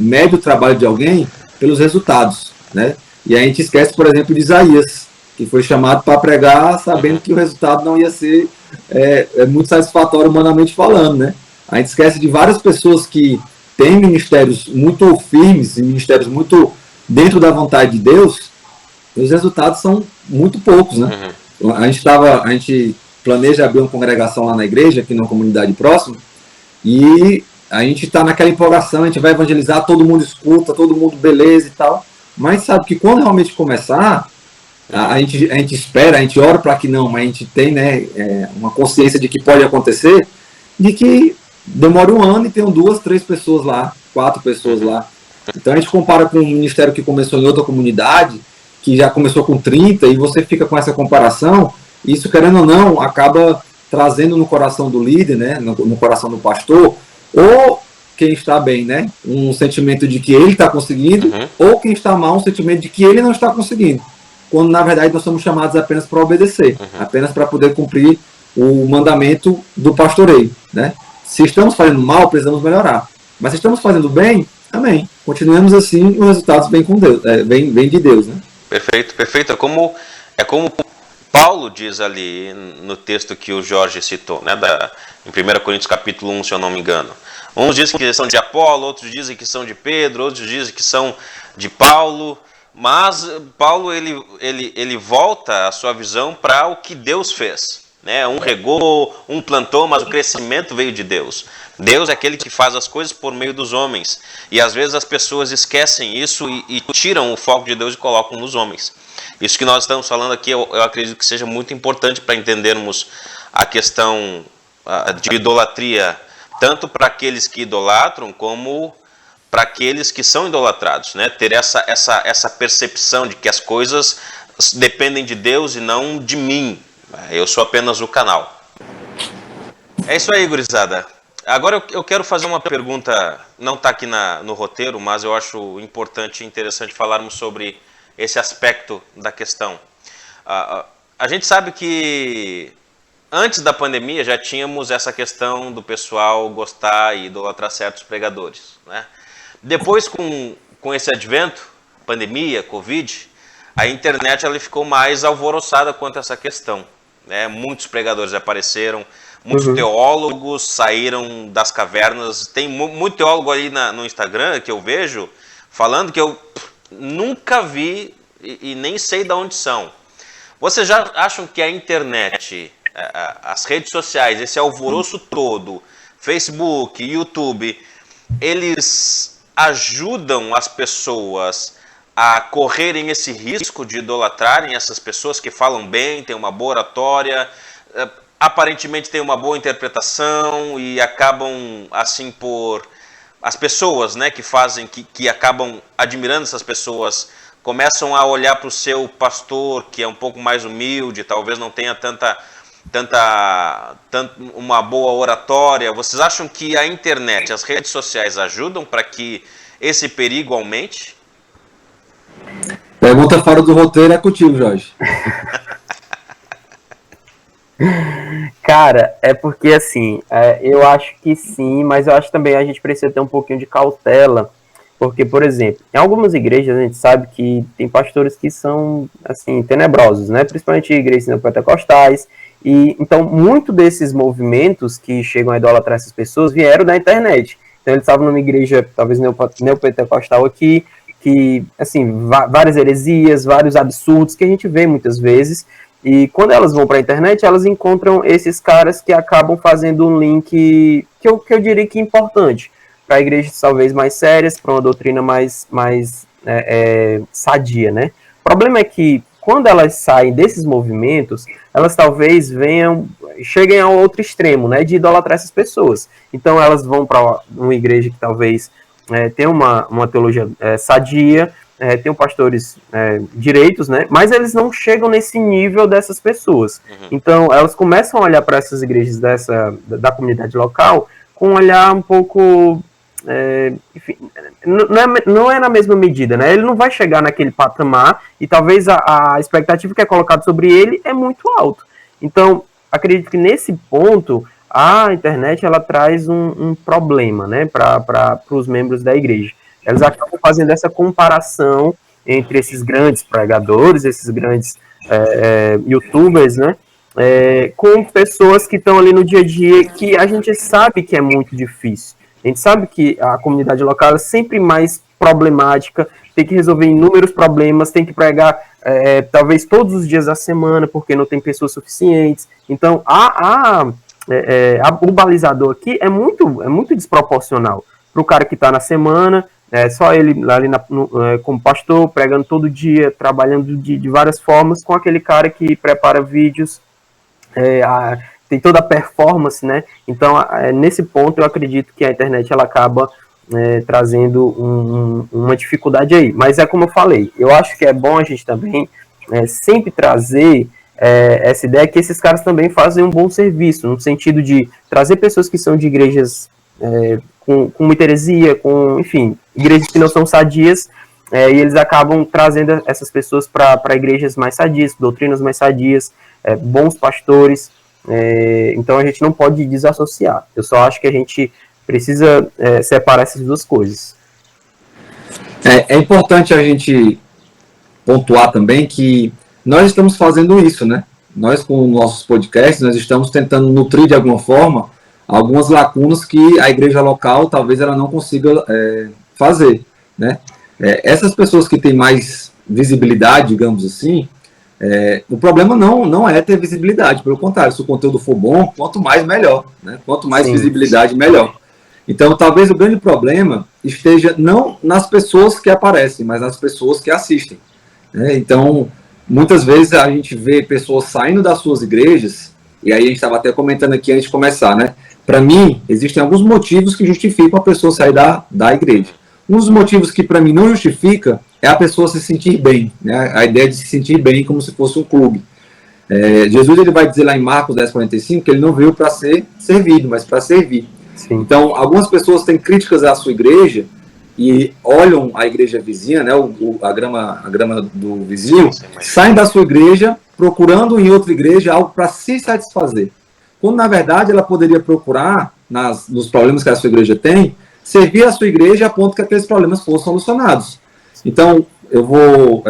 mede o trabalho de alguém pelos resultados. Né? E a gente esquece, por exemplo, de Isaías, que foi chamado para pregar sabendo que o resultado não ia ser muito satisfatório humanamente falando, né? A gente esquece de várias pessoas que têm ministérios muito firmes e ministérios muito dentro da vontade de Deus, e os resultados são muito poucos, né? A gente planeja abrir uma congregação lá na igreja, aqui na comunidade próxima, e a gente está naquela empolgação, a gente vai evangelizar, todo mundo escuta, todo mundo beleza e tal, mas sabe que quando realmente começar, a gente espera, a gente ora para que não, mas a gente tem, né, uma consciência de que pode acontecer, de que demora um ano e tem 2, 3 pessoas lá, 4 pessoas lá. Então a gente compara com um ministério que começou em outra comunidade, que já começou com 30, e você fica com essa comparação, e isso, querendo ou não, acaba trazendo no coração do líder, né, no coração do pastor, ou quem está bem, né, um sentimento de que ele está conseguindo, ou quem está mal, um sentimento de que ele não está conseguindo. Quando na verdade nós somos chamados apenas para obedecer, apenas para poder cumprir o mandamento do pastoreio, né? Se estamos fazendo mal, precisamos melhorar. Mas se estamos fazendo bem, amém. Continuemos assim, os resultados vêm com Deus, vem de Deus, né? Perfeito, perfeito. É como Paulo diz ali no texto que o Jorge citou, né? Em 1 Coríntios capítulo 1, se eu não me engano. Uns dizem que são de Apolo, outros dizem que são de Pedro, outros dizem que são de Paulo. Mas Paulo ele volta a sua visão para o que Deus fez. Né? Um regou, um plantou, mas o crescimento veio de Deus. Deus é aquele que faz as coisas por meio dos homens. E às vezes as pessoas esquecem isso e tiram o foco de Deus e colocam nos homens. Isso que nós estamos falando aqui, eu acredito que seja muito importante para entendermos a questão de idolatria, tanto para aqueles que idolatram, como para aqueles que são idolatrados, né? Ter essa percepção de que as coisas dependem de Deus e não de mim. Eu sou apenas o canal. É isso aí, gurizada. Agora eu quero fazer uma pergunta, não está aqui no roteiro, mas eu acho importante e interessante falarmos sobre esse aspecto da questão. A gente sabe que antes da pandemia já tínhamos essa questão do pessoal gostar e idolatrar certos pregadores, né? Depois, com esse advento, pandemia, Covid, a internet ela ficou mais alvoroçada quanto a essa questão. Né? Muitos pregadores apareceram, muitos teólogos saíram das cavernas. Tem muito teólogo ali no Instagram que eu vejo falando que eu nunca vi e nem sei de onde são. Vocês já acham que a internet, as redes sociais, esse alvoroço todo, Facebook, YouTube, eles ajudam as pessoas a correrem esse risco de idolatrarem essas pessoas que falam bem, têm uma boa oratória, aparentemente têm uma boa interpretação e acabam assim por as pessoas, né, que acabam admirando essas pessoas começam a olhar para o seu pastor, que é um pouco mais humilde, talvez não tenha tanta uma boa oratória. Vocês acham que a internet, as redes sociais ajudam para que esse perigo aumente? Pergunta fora do roteiro é contigo, Jorge. Cara, é porque assim, eu acho que sim, mas eu acho que também a gente precisa ter um pouquinho de cautela, porque, por exemplo, em algumas igrejas a gente sabe que tem pastores que são, assim, tenebrosos, né? Principalmente igrejas neopentecostais. E então, muito desses movimentos que chegam a idolatrar essas pessoas vieram da internet. Então, eles estavam numa igreja, talvez neopentecostal aqui, que, assim, várias heresias, vários absurdos que a gente vê muitas vezes. E quando elas vão para a internet, elas encontram esses caras que acabam fazendo um link que eu diria que é importante para igrejas talvez mais sérias, para uma doutrina mais sadia, né? O problema é que quando elas saem desses movimentos, elas talvez cheguem ao outro extremo, né, de idolatrar essas pessoas. Então elas vão para uma igreja que talvez tenha uma teologia sadia, tenham pastores direitos, né, mas eles não chegam nesse nível dessas pessoas. Uhum. Então elas começam a olhar para essas igrejas da comunidade local com um olhar um pouco... enfim, não é na mesma medida, né? Ele não vai chegar naquele patamar e talvez a expectativa que é colocada sobre ele é muito alto. Então, acredito que nesse ponto a internet ela traz um problema, né, para os membros da igreja. Eles acabam fazendo essa comparação entre esses grandes pregadores, esses grandes youtubers, né, com pessoas que estão ali no dia a dia, que a gente sabe que é muito difícil. A gente sabe que a comunidade local é sempre mais problemática, tem que resolver inúmeros problemas, tem que pregar talvez todos os dias da semana, porque não tem pessoas suficientes. Então, o balizador aqui é muito desproporcional para o cara que está na semana, só ele ali como pastor, pregando todo dia, trabalhando de várias formas, com aquele cara que prepara vídeos, tem toda a performance, né? Então, nesse ponto, eu acredito que a internet ela acaba trazendo uma dificuldade aí. Mas é como eu falei, eu acho que é bom a gente também sempre trazer essa ideia que esses caras também fazem um bom serviço, no sentido de trazer pessoas que são de igrejas com muita heresia, enfim, igrejas que não são sadias, e eles acabam trazendo essas pessoas para igrejas mais sadias, doutrinas mais sadias, bons pastores. Então a gente não pode desassociar. Eu só acho que a gente precisa separar essas duas coisas. É importante a gente pontuar também que nós estamos fazendo isso, né? Nós, com nossos podcasts, nós estamos tentando nutrir de alguma forma algumas lacunas que a igreja local talvez ela não consiga fazer, né? Essas pessoas que têm mais visibilidade, digamos assim, o problema não é ter visibilidade, pelo contrário, se o conteúdo for bom, quanto mais melhor, né? Quanto mais Sim. visibilidade, melhor. Então, talvez o grande problema esteja não nas pessoas que aparecem, mas nas pessoas que assistem, né? Então, muitas vezes a gente vê pessoas saindo das suas igrejas, e aí a gente estava até comentando aqui antes de começar, né? Para mim, existem alguns motivos que justificam a pessoa sair da igreja. Um dos motivos que para mim não justifica é a pessoa se sentir bem, né? A ideia de se sentir bem como se fosse um clube. Jesus ele vai dizer lá em Marcos 10:45 que ele não veio para ser servido, mas para servir. Sim. Então, algumas pessoas têm críticas à sua igreja e olham a igreja vizinha, né, a grama do vizinho, saem da sua igreja procurando em outra igreja algo para se satisfazer. Quando, na verdade, ela poderia procurar, nos problemas que a sua igreja tem, servir a sua igreja a ponto que aqueles problemas fossem solucionados. Então, eu vou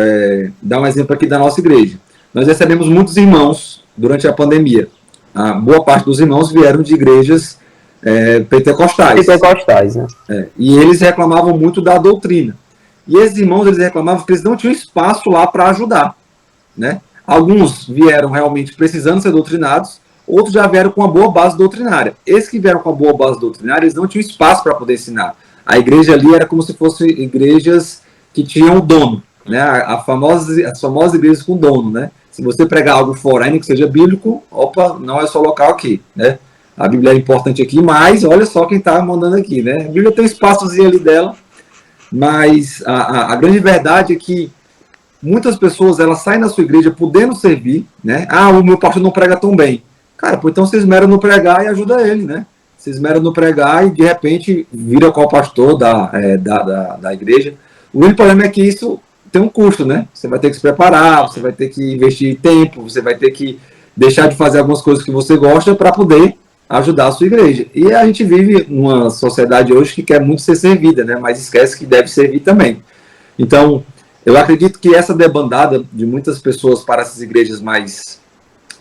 dar um exemplo aqui da nossa igreja. Nós recebemos muitos irmãos durante a pandemia. A boa parte dos irmãos vieram de igrejas pentecostais. Pentecostais, né? E eles reclamavam muito da doutrina. E esses irmãos, eles reclamavam que eles não tinham espaço lá para ajudar, né? Alguns vieram realmente precisando ser doutrinados, outros já vieram com uma boa base doutrinária. Esses que vieram com uma boa base doutrinária, eles não tinham espaço para poder ensinar. A igreja ali era como se fossem igrejas que tinham dono, né? As famosas igrejas com dono, né? Se você pregar algo fora, ainda que seja bíblico, não é só local aqui, né? A Bíblia é importante aqui, mas olha só quem está mandando aqui, né? A Bíblia tem um espaçozinho ali dela, mas a grande verdade é que muitas pessoas elas saem da sua igreja podendo servir, né? Ah, o meu pastor não prega tão bem. Cara, pô, então se esmera no pregar e ajuda ele, né? Se esmera no pregar e de repente vira qual pastor da igreja. O único problema é que isso tem um custo, né? Você vai ter que se preparar, você vai ter que investir tempo, você vai ter que deixar de fazer algumas coisas que você gosta para poder ajudar a sua igreja. E a gente vive numa sociedade hoje que quer muito ser servida, né? Mas esquece que deve servir também. Então, eu acredito que essa debandada de muitas pessoas para essas igrejas mais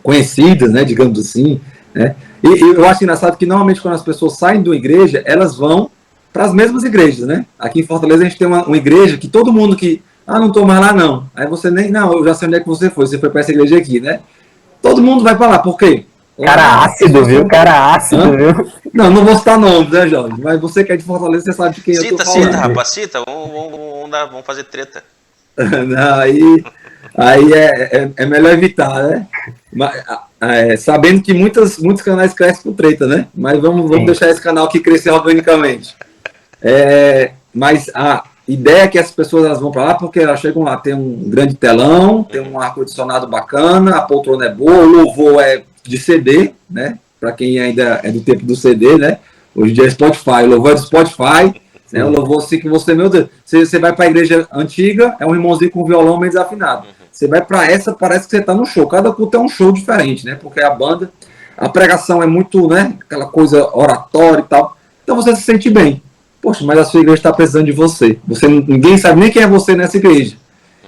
conhecidas, né, digamos assim, né? E eu acho engraçado que normalmente quando as pessoas saem de uma igreja, elas vão para as mesmas igrejas, né? Aqui em Fortaleza a gente tem uma igreja que todo mundo que, não estou mais lá não. Aí você nem, não, eu já sei onde é que você foi para essa igreja aqui, né? Todo mundo vai para lá, por quê? Cara ácido, viu? Cara ácido, viu? Não vou citar nomes, né, Jorge? Mas você que é de Fortaleza, você sabe de quem eu tô falando. Cita, rapaz, cita. Vamos fazer treta. Não, aí é melhor evitar, né? Sabendo que muitos canais crescem por treta, né? Mas vamos deixar esse canal aqui crescer organicamente. Mas a ideia é que as pessoas elas vão para lá porque elas chegam lá, tem um grande telão, tem um ar-condicionado bacana, a poltrona é boa, o louvor é de CD, né? Para quem ainda é do tempo do CD, né? Hoje em dia é Spotify, o louvor é do Spotify, né? O louvor assim que você, meu Deus, você vai para a igreja antiga, é um irmãozinho com violão meio desafinado. Você vai para essa, parece que você está no show. Cada culto é um show diferente, né? Porque a pregação é muito, né? Aquela coisa oratória e tal. Então você se sente bem. Poxa, mas a sua igreja está precisando de você. Ninguém sabe nem quem é você nessa igreja.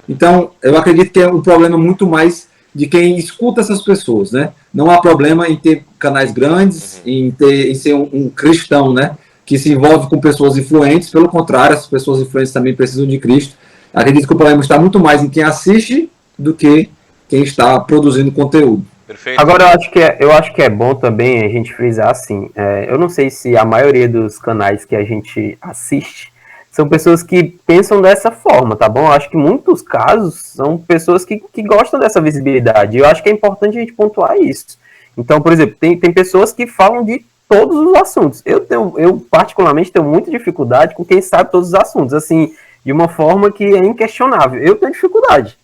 Então, eu acredito que é um problema muito mais de quem escuta essas pessoas, né? Não há problema em ter canais grandes, em ser um cristão, né? Que se envolve com pessoas influentes. Pelo contrário, as pessoas influentes também precisam de Cristo. Acredito que o problema está muito mais em quem assiste do que quem está produzindo conteúdo. Perfeito. Agora, eu acho que é bom também a gente frisar assim, eu não sei se a maioria dos canais que a gente assiste são pessoas que pensam dessa forma, tá bom? Eu acho que em muitos casos são pessoas que gostam dessa visibilidade. Eu acho que é importante a gente pontuar isso. Então, por exemplo, tem pessoas que falam de todos os assuntos. Eu particularmente tenho muita dificuldade com quem sabe todos os assuntos, assim, de uma forma que é inquestionável. Eu tenho dificuldade.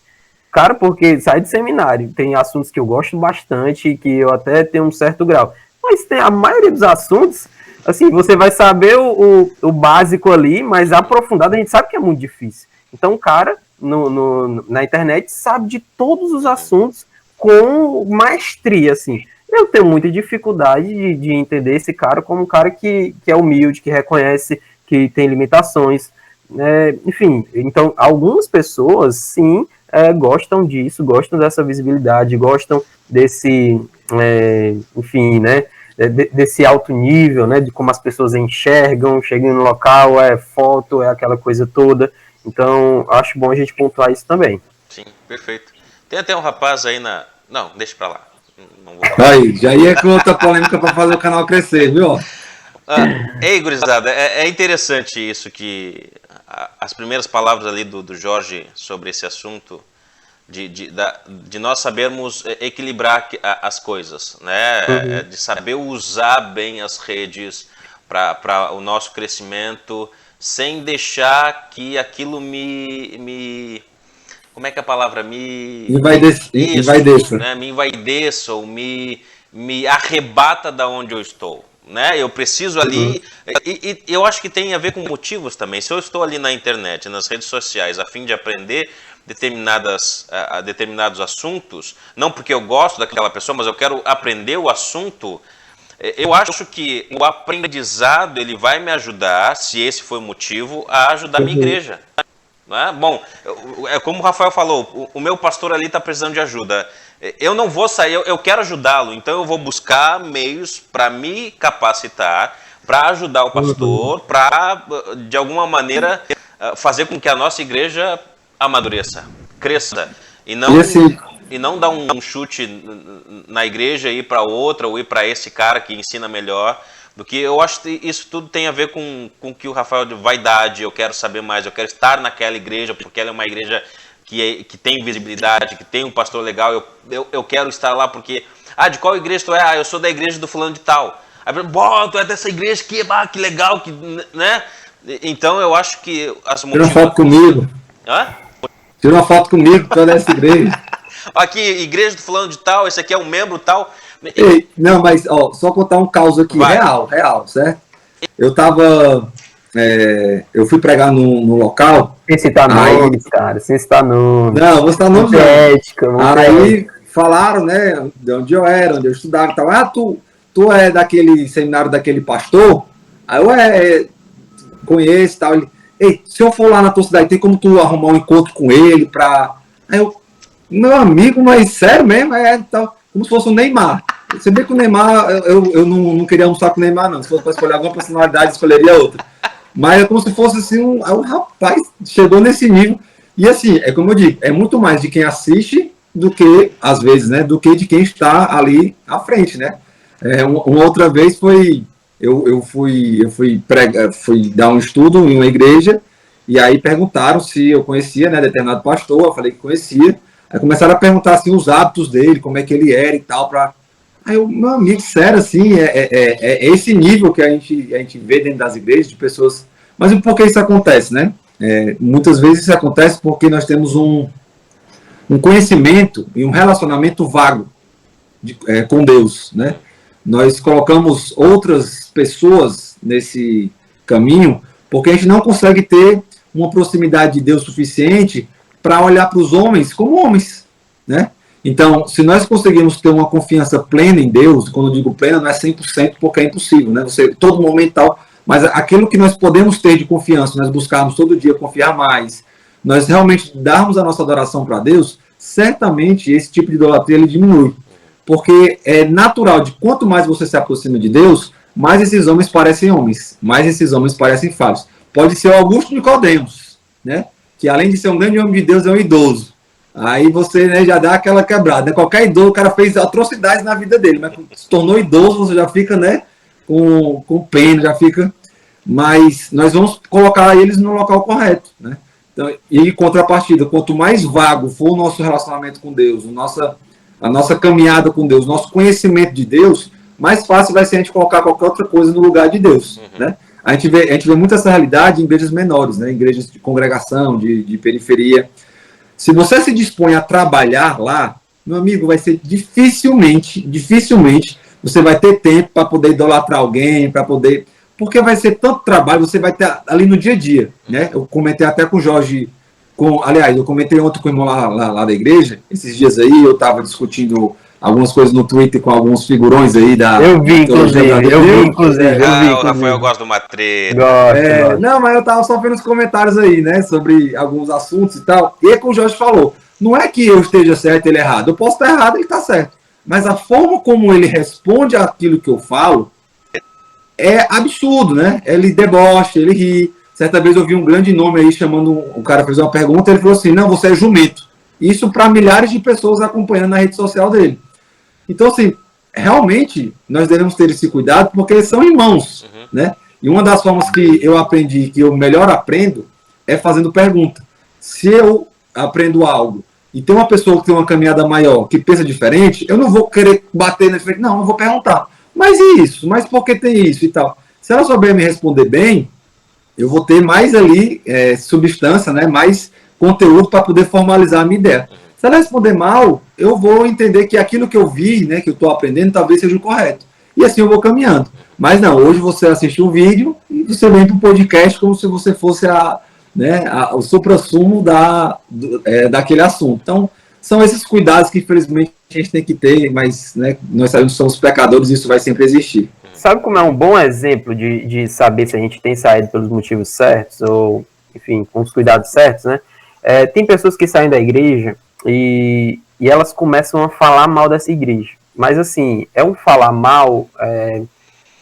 Cara, porque sai de seminário, tem assuntos que eu gosto bastante, que eu até tenho um certo grau. Mas tem a maioria dos assuntos, assim, você vai saber o básico ali, mas aprofundado a gente sabe que é muito difícil. Então, o cara, na internet, sabe de todos os assuntos com maestria, assim. Eu tenho muita dificuldade de entender esse cara como um cara que é humilde, que reconhece que tem limitações. Enfim, então, algumas pessoas, sim, gostam disso, gostam dessa visibilidade, gostam desse, enfim, né, desse alto nível, né, de como as pessoas enxergam, chegam no local, foto, aquela coisa toda. Então, acho bom a gente pontuar isso também. Sim, perfeito. Tem até um rapaz aí na... Não, deixa pra lá. Não vou... Aí, já ia com outra polêmica para fazer o canal crescer, viu? Ei, gurizada, é interessante isso que as primeiras palavras ali do Jorge sobre esse assunto de nós sabermos equilibrar as coisas, né? De saber usar bem as redes para o nosso crescimento, sem deixar que aquilo como é que é a palavra? Envaideça. Né? Me envaideça ou me arrebata da onde eu estou. Né? Eu preciso ali, e eu acho que tem a ver com motivos também. Se eu estou ali na internet, nas redes sociais, a fim de aprender determinados assuntos, não porque eu gosto daquela pessoa, mas eu quero aprender o assunto, eu acho que o aprendizado ele vai me ajudar, se esse foi o motivo, a ajudar a minha igreja. Né? Bom, como o Rafael falou, o meu pastor ali está precisando de ajuda. Eu não vou sair, eu quero ajudá-lo, então eu vou buscar meios para me capacitar, para ajudar o pastor, para, de alguma maneira, fazer com que a nossa igreja amadureça, cresça, e não dar um chute na igreja e ir para outra, ou ir para esse cara que ensina melhor, do que eu acho que isso tudo tem a ver com que o Rafael de vaidade, eu quero saber mais, eu quero estar naquela igreja, porque ela é uma igreja que tem visibilidade, que tem um pastor legal, eu quero estar lá porque... de qual igreja tu é? Eu sou da igreja do fulano de tal. Aí, tu é dessa igreja que legal, né? Então eu acho que as Tira foto comigo. Hã? Tira uma foto comigo, tu é dessa igreja. Aqui, igreja do fulano de tal, esse aqui é um membro tal. Ei, não, mas ó, só contar um caos aqui, Vai. real, certo? Eu tava. Eu fui pregar no local. Sem citar Aí- nomes, cara, sem citar nomes. Não, vou citar nomes Muita não. ética, muita ética. Aí falaram, né, de onde eu era, onde eu estudava e tal. Ah, tu é daquele seminário daquele pastor? Aí eu conheço e tal. Ele, ei, se eu for lá na tua cidade, tem como tu arrumar um encontro com ele pra. Aí eu, meu amigo, mas sério mesmo? Tal, como se fosse o Neymar. Você vê que o Neymar, eu não queria almoçar com o Neymar, não. Se fosse para escolher alguma personalidade, escolheria outra. Mas é como se fosse assim, um rapaz chegou nesse nível. E assim, é como eu digo, é muito mais de quem assiste do que, às vezes, né, do que de quem está ali à frente, né? Uma outra vez foi, eu fui dar um estudo em uma igreja, e aí perguntaram se eu conhecia, né, determinado pastor, eu falei que conhecia. Aí começaram a perguntar assim, os hábitos dele, como é que ele era e tal, para. Aí eu, meu amigo, sério, assim, é esse nível que a gente vê dentro das igrejas, de pessoas. Mas por que isso acontece, né? Muitas vezes isso acontece porque nós temos um conhecimento e um relacionamento vago com Deus, né? Nós colocamos outras pessoas nesse caminho porque a gente não consegue ter uma proximidade de Deus suficiente para olhar para os homens como homens, né? Então, se nós conseguirmos ter uma confiança plena em Deus, quando eu digo plena, não é 100% porque é impossível, né? Você, todo momento tal, mas aquilo que nós podemos ter de confiança, nós buscarmos todo dia confiar mais, nós realmente darmos a nossa adoração para Deus, certamente esse tipo de idolatria ele diminui. Porque é natural de quanto mais você se aproxima de Deus, mais esses homens parecem homens, mais esses homens parecem falhos. Pode ser o Augusto Nicodemos, né? Que além de ser um grande homem de Deus, é um idoso. Aí você, né, já dá aquela quebrada. Né? Qualquer idoso, o cara fez atrocidades na vida dele, mas se tornou idoso, você já fica, né, com pena, já fica. Mas nós vamos colocar eles no local correto, né? Então, e em contrapartida, quanto mais vago for o nosso relacionamento com Deus, a nossa caminhada com Deus, nosso conhecimento de Deus, mais fácil vai ser a gente colocar qualquer outra coisa no lugar de Deus, né? A gente vê muito essa realidade em igrejas menores, né? Em igrejas de congregação, de periferia. Se você se dispõe a trabalhar lá, meu amigo, vai ser dificilmente você vai ter tempo para poder idolatrar alguém, para poder. Porque vai ser tanto trabalho, você vai ter ali no dia a dia, né? Eu comentei até com o Jorge, aliás, eu comentei ontem com o irmão lá da igreja, esses dias aí, eu estava discutindo algumas coisas no Twitter com alguns figurões aí da. Eu vi, inclusive. O Rafael gosta de uma treta. Gosto. Não, mas eu tava só vendo os comentários aí, né, sobre alguns assuntos e tal. E é como o Jorge falou, não é que eu esteja certo e ele errado. Eu posso estar errado, ele está certo. Mas a forma como ele responde àquilo que eu falo é absurdo, né? Ele debocha, ele ri. Certa vez eu vi um grande nome aí chamando, o cara fez uma pergunta, ele falou assim, não, você é jumento. Isso para milhares de pessoas acompanhando na rede social dele. Então, assim, realmente, nós devemos ter esse cuidado, porque eles são irmãos, né? E uma das formas que eu aprendi, que eu melhor aprendo, é fazendo pergunta. Se eu aprendo algo e tem uma pessoa que tem uma caminhada maior, que pensa diferente, eu não vou querer bater na frente, não, eu vou perguntar. Mas e isso? Mas por que tem isso e tal? Se ela souber me responder bem, eu vou ter mais ali substância, né? Mais conteúdo para poder formalizar a minha ideia. Se ela responder mal, eu vou entender que aquilo que eu vi, né, que eu estou aprendendo, talvez seja o correto. E assim eu vou caminhando. Mas não, hoje você assiste um vídeo e você vem para o podcast como se você fosse o supra-sumo daquele assunto. Então, são esses cuidados que, infelizmente, a gente tem que ter, mas, né, nós sabemos que somos pecadores e isso vai sempre existir. Sabe como é um bom exemplo de saber se a gente tem saído pelos motivos certos, ou, enfim, com os cuidados certos, né? Tem pessoas que saem da igreja e elas começam a falar mal dessa igreja. Mas, assim, é um falar mal...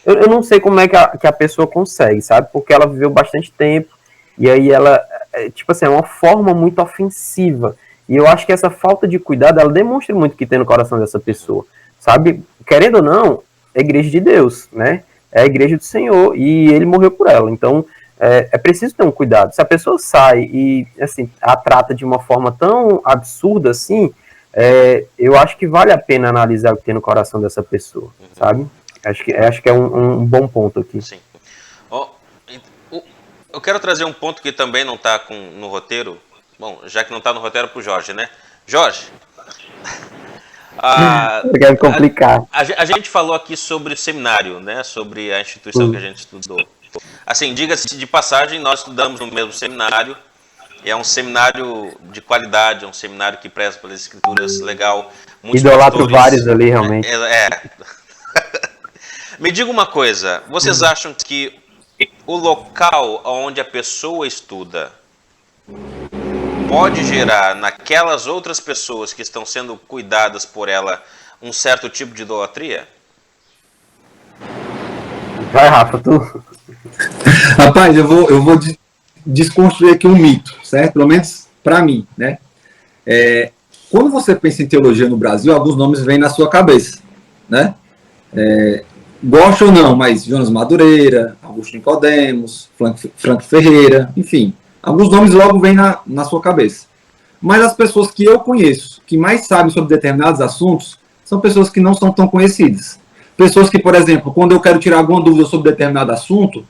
Eu não sei como é que a pessoa consegue, sabe? Porque ela viveu bastante tempo e aí ela... tipo assim, é uma forma muito ofensiva. E eu acho que essa falta de cuidado, ela demonstra muito o que tem no coração dessa pessoa, sabe? Querendo ou não, é a igreja de Deus, né? É a igreja do Senhor e ele morreu por ela. Então, é preciso ter um cuidado. Se a pessoa sai e, assim, a trata de uma forma tão absurda assim, eu acho que vale a pena analisar o que tem no coração dessa pessoa, sabe? Acho que é um bom ponto aqui. Sim. Eu quero trazer um ponto que também não está no roteiro, Bom, já que não está no roteiro, pro Jorge, né? Jorge, Quer me complicar. a gente falou aqui sobre o seminário, né? Sobre a instituição que a gente estudou. Assim, diga-se de passagem, nós estudamos no mesmo seminário. É um seminário de qualidade, é um seminário que preza pelas escrituras, legal. Idolatro vários ali, realmente. Me diga uma coisa, vocês acham que o local onde a pessoa estuda pode gerar naquelas outras pessoas que estão sendo cuidadas por ela um certo tipo de idolatria? Vai, Rafa, tu. Rapaz, eu vou desconstruir aqui um mito, certo? Pelo menos para mim, né? Quando você pensa em teologia no Brasil, alguns nomes vêm na sua cabeça, né? Gosto ou não, mas Jonas Madureira, Augusto Nicodemos, Franco Ferreira, enfim, alguns nomes logo vêm na sua cabeça. Mas as pessoas que eu conheço, que mais sabem sobre determinados assuntos, são pessoas que não são tão conhecidas. Pessoas que, por exemplo, quando eu quero tirar alguma dúvida sobre determinado assunto,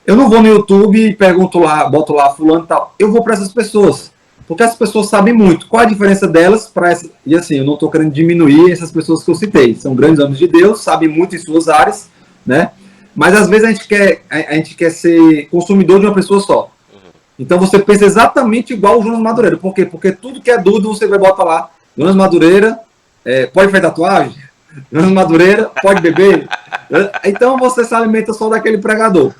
eu não vou no YouTube e pergunto lá, boto lá fulano e tal. Eu vou para essas pessoas, porque essas pessoas sabem muito. Qual a diferença delas para essas? E assim, eu não estou querendo diminuir essas pessoas que eu citei. São grandes homens de Deus, sabem muito em suas áreas, né? Mas às vezes a gente quer ser consumidor de uma pessoa só. Então você pensa exatamente igual o Jonas Madureira. Por quê? Porque tudo que é dúvida você vai botar lá. Jonas Madureira pode fazer tatuagem? Jonas Madureira pode beber? Então você se alimenta só daquele pregador.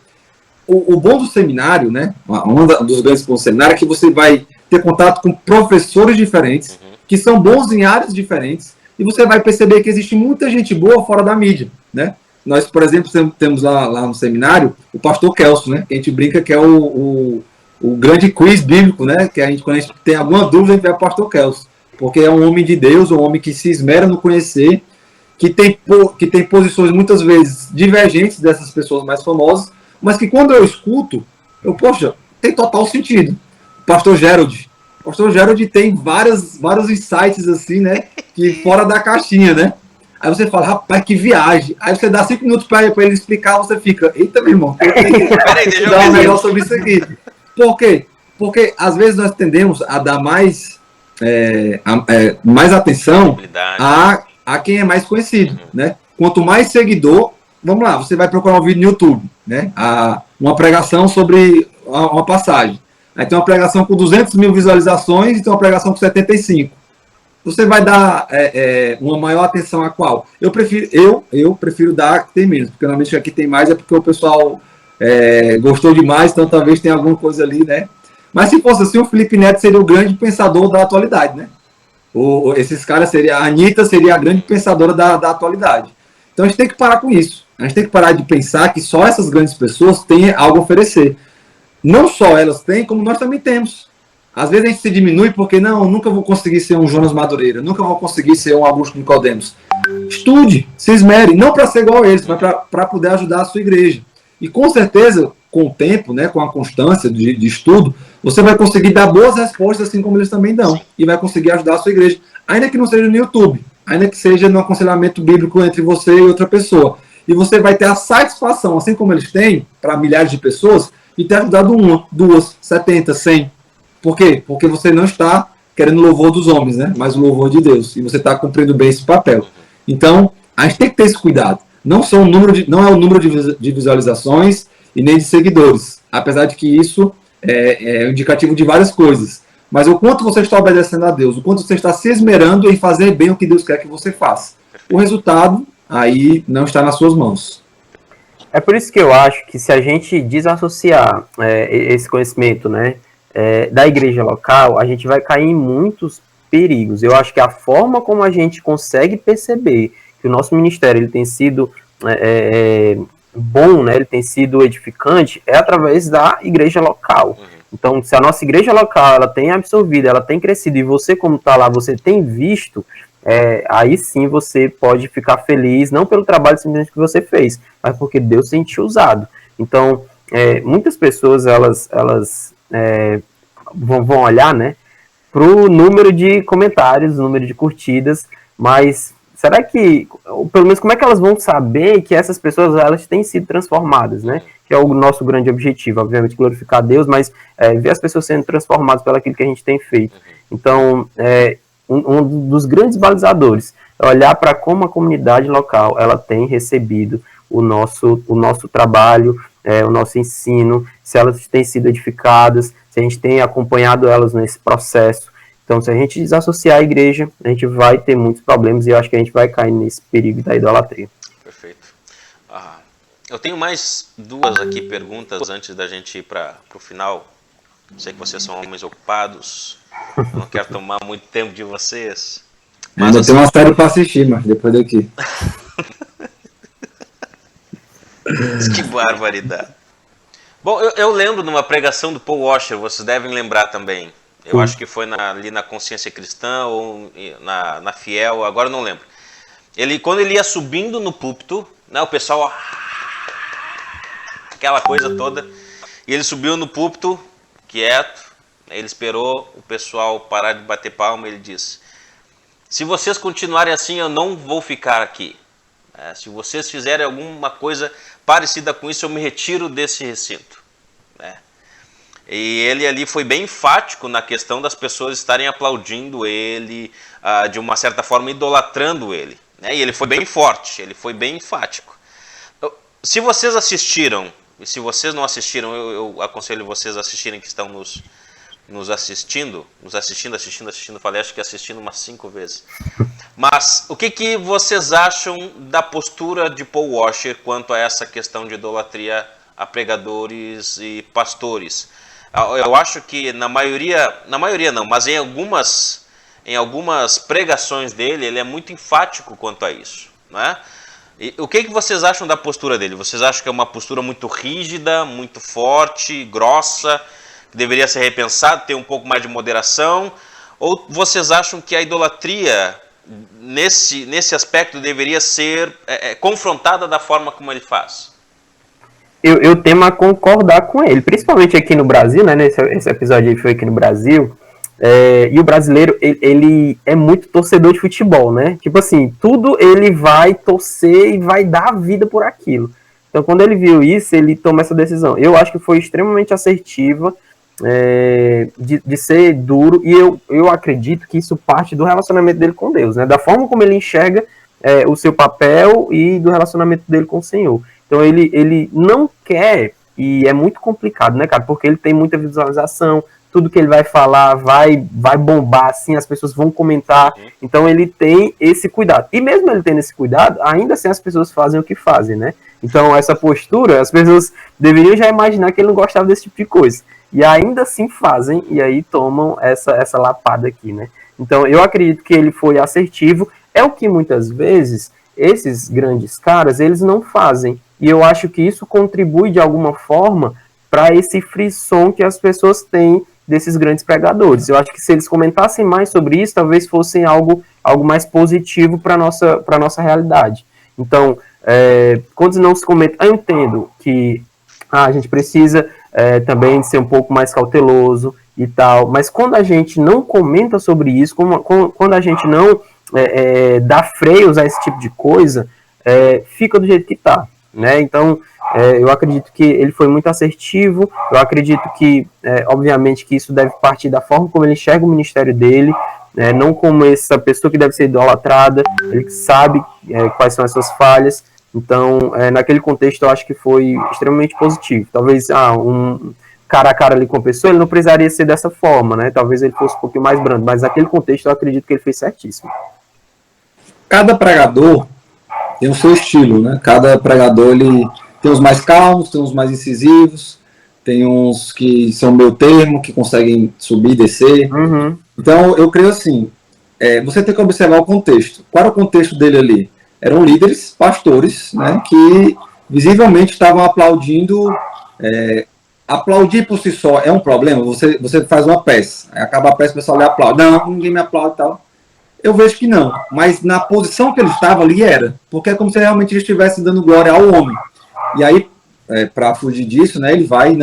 O bom do seminário, né? Um dos grandes pontos do seminário é que você vai ter contato com professores diferentes, que são bons em áreas diferentes, e você vai perceber que existe muita gente boa fora da mídia, né? Nós, por exemplo, temos lá no seminário o pastor Kelso, né? Que a gente brinca que é o grande quiz bíblico, né? Que quando a gente tem alguma dúvida, a gente vai ao pastor Kelso, porque é um homem de Deus, um homem que se esmera no conhecer, que tem posições muitas vezes divergentes dessas pessoas mais famosas, mas que quando eu escuto, poxa, tem total sentido. Pastor Gerald tem vários insights assim, né, que fora da caixinha, né? Aí você fala, rapaz, que viagem. Aí você dá 5 minutos para ele explicar, você fica, eita, meu irmão, Peraí, deixa eu dar um ver negócio sobre isso aqui. Por quê? Porque às vezes nós tendemos a dar mais atenção a quem é mais conhecido, né? Quanto mais seguidor, vamos lá, você vai procurar um vídeo no YouTube, né? Uma pregação sobre uma passagem. Aí tem uma pregação com 200 mil visualizações e tem uma pregação com 75. Você vai dar uma maior atenção a qual? Eu prefiro dar a que tem menos, porque normalmente a que tem mais é porque o pessoal gostou demais, então talvez tenha alguma coisa ali, né? Mas se fosse assim, o Felipe Neto seria o grande pensador da atualidade, né? Esses caras a Anitta seria a grande pensadora da atualidade. Então a gente tem que parar com isso. A gente tem que parar de pensar que só essas grandes pessoas têm algo a oferecer. Não só elas têm, como nós também temos. Às vezes a gente se diminui porque nunca vou conseguir ser um Jonas Madureira, nunca vou conseguir ser um Augusto Nicodemos. Estude, se esmere, não para ser igual a eles, mas para poder ajudar a sua igreja. E com certeza, com o tempo, né, com a constância de estudo, você vai conseguir dar boas respostas, assim como eles também dão. E vai conseguir ajudar a sua igreja. Ainda que não seja no YouTube, ainda que seja no aconselhamento bíblico entre você e outra pessoa. E você vai ter a satisfação, assim como eles têm, para milhares de pessoas, de ter ajudado 1, 2, 70, 100. Por quê? Porque você não está querendo o louvor dos homens, né? Mas o louvor de Deus. E você está cumprindo bem esse papel. Então, a gente tem que ter esse cuidado. Não é o número de visualizações e nem de seguidores. Apesar de que isso é indicativo de várias coisas. Mas o quanto você está obedecendo a Deus, o quanto você está se esmerando em fazer bem o que Deus quer que você faça. O resultado aí não está nas suas mãos. É por isso que eu acho que se a gente desassociar esse conhecimento, né, da igreja local, a gente vai cair em muitos perigos. Eu acho que a forma como a gente consegue perceber que o nosso ministério ele tem sido bom, né, ele tem sido edificante, é através da igreja local. Então, se a nossa igreja local ela tem absorvido, ela tem crescido, e você, como está lá, você tem visto, aí sim você pode ficar feliz, não pelo trabalho simplesmente que você fez, mas porque Deus tem te usado. Então, muitas pessoas, elas vão olhar, né, para o número de comentários, o número de curtidas, mas será que, ou pelo menos como é que elas vão saber que essas pessoas, elas têm sido transformadas, né? Que é o nosso grande objetivo, obviamente, glorificar a Deus, mas ver as pessoas sendo transformadas pelo aquilo que a gente tem feito. Então, um dos grandes balizadores é olhar para como a comunidade local ela tem recebido o nosso trabalho, o nosso ensino, se elas têm sido edificadas, se a gente tem acompanhado elas nesse processo. Então, se a gente desassociar a igreja, a gente vai ter muitos problemas e eu acho que a gente vai cair nesse perigo da idolatria. Perfeito. Eu tenho mais duas aqui perguntas antes da gente ir para o final. Sei que vocês são homens ocupados, eu não quero tomar muito tempo de vocês. Mas eu tenho uma série para assistir, mas depois daqui. Que barbaridade. Bom, eu lembro de uma pregação do Paul Washer, vocês devem lembrar também. Eu acho que foi ali na Consciência Cristã ou na Fiel, agora eu não lembro. Quando ele ia subindo no púlpito, né, o pessoal, aquela coisa toda, e ele subiu no púlpito, quieto, ele esperou o pessoal parar de bater palma e ele disse: se vocês continuarem assim, eu não vou ficar aqui. Se vocês fizerem alguma coisa parecida com isso, eu me retiro desse recinto. E ele ali foi bem enfático na questão das pessoas estarem aplaudindo ele, de uma certa forma idolatrando ele. E ele foi bem forte, ele foi bem enfático. Se vocês assistiram, e se vocês não assistiram, eu aconselho vocês a assistirem, que estão nos assistindo, falei, acho que assistindo umas 5 vezes. Mas o que vocês acham da postura de Paul Washer quanto a essa questão de idolatria a pregadores e pastores? Eu acho que na maioria não, mas em algumas pregações dele, ele é muito enfático quanto a isso, né? E o que vocês acham da postura dele? Vocês acham que é uma postura muito rígida, muito forte, grossa, que deveria ser repensado, ter um pouco mais de moderação? Ou vocês acham que a idolatria, nesse aspecto, deveria ser confrontada da forma como ele faz? Eu temo a concordar com ele, principalmente aqui no Brasil, né? Esse episódio aí foi aqui no Brasil. E o brasileiro, ele é muito torcedor de futebol, né? Tipo assim, tudo ele vai torcer e vai dar a vida por aquilo. Então, quando ele viu isso, ele toma essa decisão. Eu acho que foi extremamente assertiva, de ser duro, e eu acredito que isso parte do relacionamento dele com Deus, né? Da forma como ele enxerga o seu papel e do relacionamento dele com o Senhor. Então, ele não quer, e é muito complicado, né, cara? Porque ele tem muita visualização, tudo que ele vai falar vai bombar, assim, as pessoas vão comentar. Então, ele tem esse cuidado. E mesmo ele tendo esse cuidado, ainda assim as pessoas fazem o que fazem, né? Então, essa postura, as pessoas deveriam já imaginar que ele não gostava desse tipo de coisa. E ainda assim fazem, e aí tomam essa lapada aqui, né? Então, eu acredito que ele foi assertivo. É o que muitas vezes esses grandes caras, eles não fazem. E eu acho que isso contribui de alguma forma para esse frisson que as pessoas têm desses grandes pregadores. Eu acho que se eles comentassem mais sobre isso, talvez fossem algo mais positivo para a nossa realidade. Então, quando não se comenta, eu entendo que a gente precisa também ser um pouco mais cauteloso e tal, mas quando a gente não comenta sobre isso, quando a gente não dá freios a esse tipo de coisa, fica do jeito que está. Né? Então, eu acredito que ele foi muito assertivo, eu acredito que, obviamente, que isso deve partir da forma como ele enxerga o ministério dele, não como essa pessoa que deve ser idolatrada, ele sabe quais são as suas falhas. Então, naquele contexto, eu acho que foi extremamente positivo. Talvez um cara a cara ali com a pessoa, ele não precisaria ser dessa forma, né? Talvez ele fosse um pouquinho mais brando, mas naquele contexto eu acredito que ele fez certíssimo. Cada pregador tem o seu estilo, né? Cada pregador, ele tem uns mais calmos, tem uns mais incisivos, tem uns que são meio termo, que conseguem subir e descer. Uhum. Então, eu creio assim, você tem que observar o contexto. Qual era o contexto dele ali? Eram líderes, pastores, né, que visivelmente estavam aplaudindo. Aplaudir por si só é um problema? Você faz uma peça, aí acaba a peça, o pessoal lhe aplaude. Não, ninguém me aplaude e tal. Eu vejo que não, mas na posição que ele estava ali era, porque é como se realmente ele estivesse dando glória ao homem. E aí, para fugir disso, né, ele vai,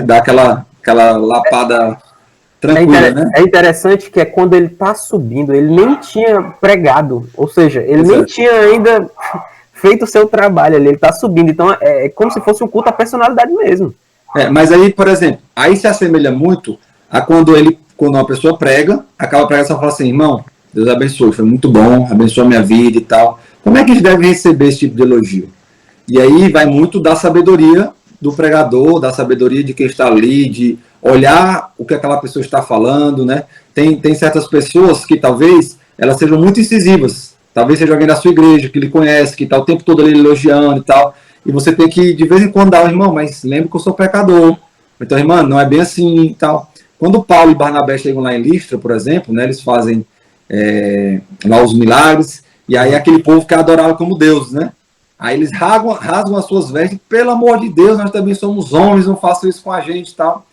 dar aquela lapada tranquila, né? É interessante que é quando ele tá subindo, ele nem tinha pregado, ou seja, ele nem tinha ainda feito o seu trabalho ali, ele tá subindo, então é como se fosse um culto à personalidade mesmo. Mas aí, por exemplo, aí se assemelha muito a quando uma pessoa prega, acaba a pregação e fala assim, irmão, Deus abençoe, foi muito bom, abençoou a minha vida e tal. Como é que a gente deve receber esse tipo de elogio? E aí vai muito da sabedoria do pregador, da sabedoria de quem está ali, de olhar o que aquela pessoa está falando, né? Tem certas pessoas que talvez elas sejam muito incisivas, talvez seja alguém da sua igreja, que lhe conhece, que está o tempo todo ali elogiando e tal, e você tem que, de vez em quando, dar, irmão, mas lembre que eu sou pecador, então, irmão, não é bem assim e tal. Quando Paulo e Barnabé chegam lá em Listra, por exemplo, né, eles fazem lá os milagres, e aí aquele povo quer adorá-lo como Deus, né? Aí eles rasgam as suas vestes, pelo amor de Deus, nós também somos homens, não façam isso com a gente e tal.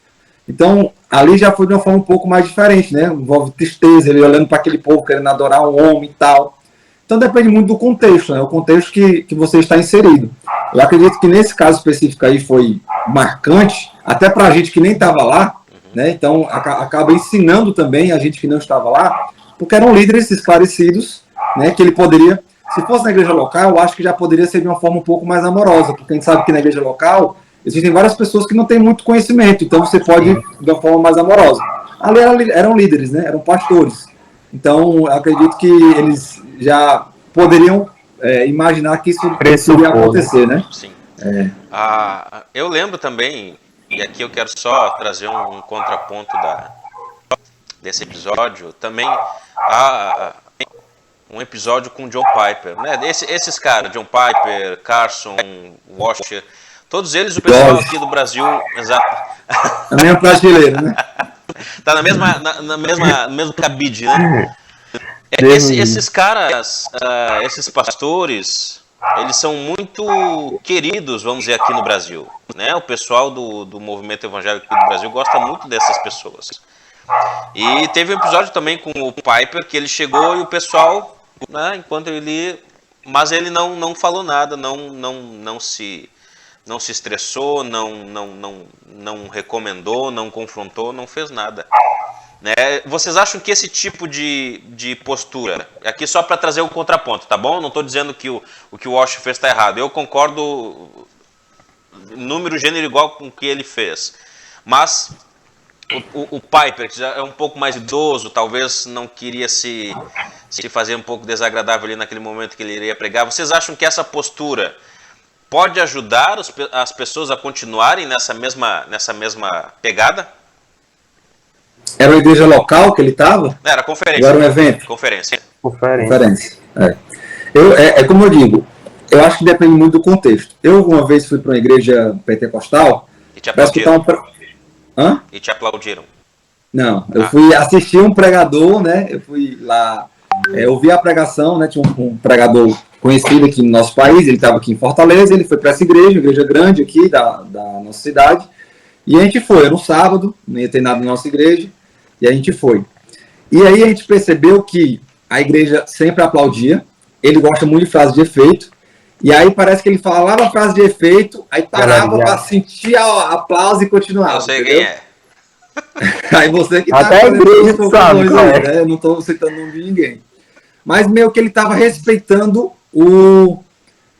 Então, ali já foi de uma forma um pouco mais diferente, né? Envolve tristeza, ele olhando para aquele povo querendo adorar um homem e tal. Então depende muito do contexto, né? O contexto que você está inserido. Eu acredito que nesse caso específico aí foi marcante, até para a gente que nem estava lá, né? Então acaba ensinando também a gente que não estava lá, porque eram líderes esclarecidos, né? Que ele poderia, se fosse na igreja local, eu acho que já poderia ser de uma forma um pouco mais amorosa, porque a gente sabe que na igreja local existem várias pessoas que não têm muito conhecimento, então você pode ir de uma forma mais amorosa. Ali eram líderes, né? Eram pastores. Então, eu acredito que eles já poderiam imaginar que isso iria acontecer, né? Sim. Eu lembro também, e aqui eu quero só trazer um contraponto desse episódio, também um episódio com John Piper, né? Esses caras, John Piper, Carson, Washer, todos eles, o pessoal aqui do Brasil, exato. É a mesma prateleira, né? Tá no mesmo cabide, né? Esses caras, esses pastores, eles são muito queridos, vamos dizer, aqui no Brasil, né? O pessoal do movimento evangélico aqui do Brasil gosta muito dessas pessoas. E teve um episódio também com o Piper, que ele chegou e o pessoal, né, enquanto mas ele não falou nada, não se estressou, não recomendou, não confrontou, não fez nada. Né? Vocês acham que esse tipo de postura, aqui só para trazer o contraponto, tá bom? Não estou dizendo que o que o Walsh fez está errado, eu concordo número, gênero igual com o que ele fez, mas o Piper, que já é um pouco mais idoso, talvez não queria se fazer um pouco desagradável ali naquele momento que ele iria pregar, vocês acham que essa postura pode ajudar as pessoas a continuarem nessa mesma pegada? Era uma igreja local que ele estava? Era conferência. Ou era um evento? Conferência. Como eu digo, eu acho que depende muito do contexto. Eu uma vez fui para uma igreja pentecostal. E te aplaudiram? Hã? E te aplaudiram? Não, eu fui assistir um pregador, né? Eu fui lá, ouvir a pregação, né? Tinha um pregador conhecido aqui no nosso país, ele estava aqui em Fortaleza, ele foi para essa igreja grande aqui da nossa cidade, e a gente foi, era um sábado, não ia ter nada na nossa igreja, e a gente foi. E aí a gente percebeu que a igreja sempre aplaudia, ele gosta muito de frase de efeito, e aí parece que ele falava a frase de efeito, aí parava para sentir aplauso e continuava. Eu sei, entendeu? Quem é. Aí você que até a igreja sabe, aí, né? Eu não estou citando o nome de ninguém. Mas meio que ele estava respeitando o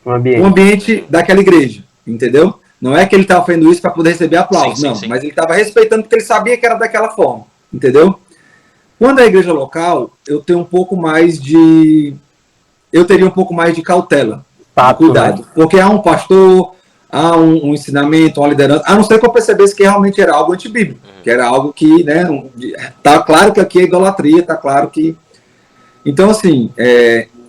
ambiente daquela igreja, entendeu? Não é que ele estava fazendo isso para poder receber aplauso, sim. Mas ele estava respeitando porque ele sabia que era daquela forma, entendeu? Quando é a igreja local, eu tenho um pouco mais de... Eu teria um pouco mais de cautela, cuidado. Né? Porque há um pastor, há um ensinamento, uma liderança, a não ser que eu percebesse que realmente era algo antibíblico, que era algo que, né, tá claro que aqui é idolatria, tá claro que... Então, assim,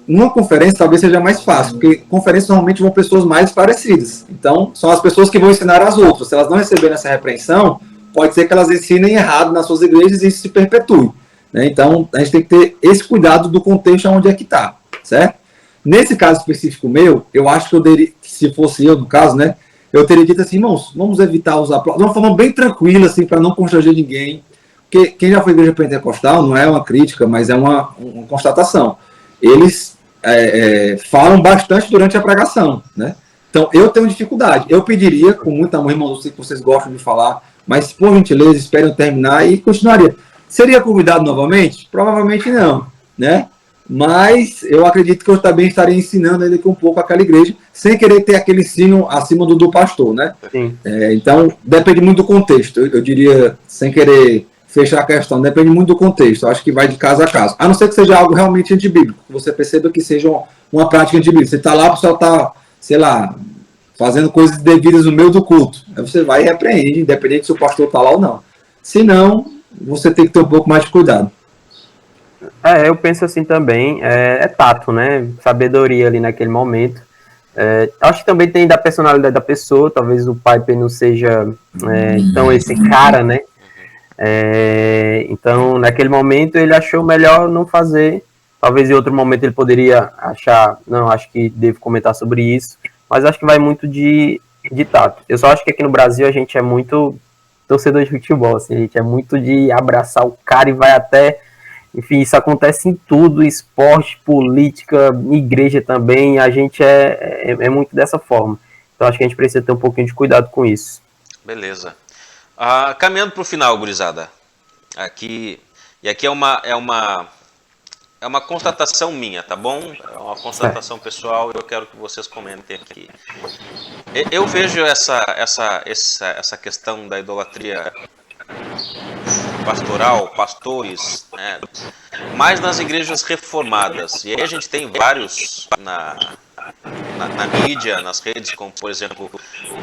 numa conferência talvez seja mais fácil, porque conferências normalmente vão pessoas mais esclarecidas. Então, são as pessoas que vão ensinar as outras. Se elas não receberem essa repreensão, pode ser que elas ensinem errado nas suas igrejas e isso se perpetue. Né? Então, a gente tem que ter esse cuidado do contexto onde é que está, certo? Nesse caso específico meu, eu acho que eu teria, se fosse eu, no caso, né, eu teria dito assim, irmãos, vamos evitar os aplausos, de uma forma bem tranquila, assim, para não constranger ninguém. Porque quem já foi igreja pentecostal não é uma crítica, mas é uma constatação. Eles falam bastante durante a pregação, né? Então, eu tenho dificuldade. Eu pediria, com muito amor, irmãos, eu sei que vocês gostam de falar, mas, por gentileza, esperem eu terminar e continuaria. Seria convidado novamente? Provavelmente não, né? Mas eu acredito que eu também estaria ensinando ele um pouco aquela igreja, sem querer ter aquele ensino acima do pastor, né? Sim. Então, depende muito do contexto. Eu diria, sem querer fechar a questão, depende muito do contexto. Eu acho que vai de caso a caso. A não ser que seja algo realmente antibíblico, que você perceba que seja uma prática antibíblica. Você está lá, o pessoal está, sei lá, fazendo coisas devidas no meio do culto. Aí você vai e repreende, independente se o pastor está lá ou não. Se não, você tem que ter um pouco mais de cuidado. Eu penso assim também, é tato, né? Sabedoria ali naquele momento. Acho que também tem da personalidade da pessoa, talvez o Piper não seja tão esse cara, né? Então, naquele momento ele achou melhor não fazer. Talvez em outro momento ele poderia achar, não, acho que devo comentar sobre isso, mas acho que vai muito de tato. Eu só acho que aqui no Brasil a gente é muito torcedor de futebol, assim, a gente é muito de abraçar o cara e vai até... Enfim, isso acontece em tudo, esporte, política, igreja também, a gente é muito dessa forma. Então acho que a gente precisa ter um pouquinho de cuidado com isso. Beleza. Caminhando para o final, gurizada. Aqui é uma constatação minha, tá bom? É uma constatação pessoal, eu quero que vocês comentem aqui. Eu vejo essa questão da idolatria pastoral, pastores, né, mais nas igrejas reformadas. E aí a gente tem vários na mídia, nas redes, como por exemplo,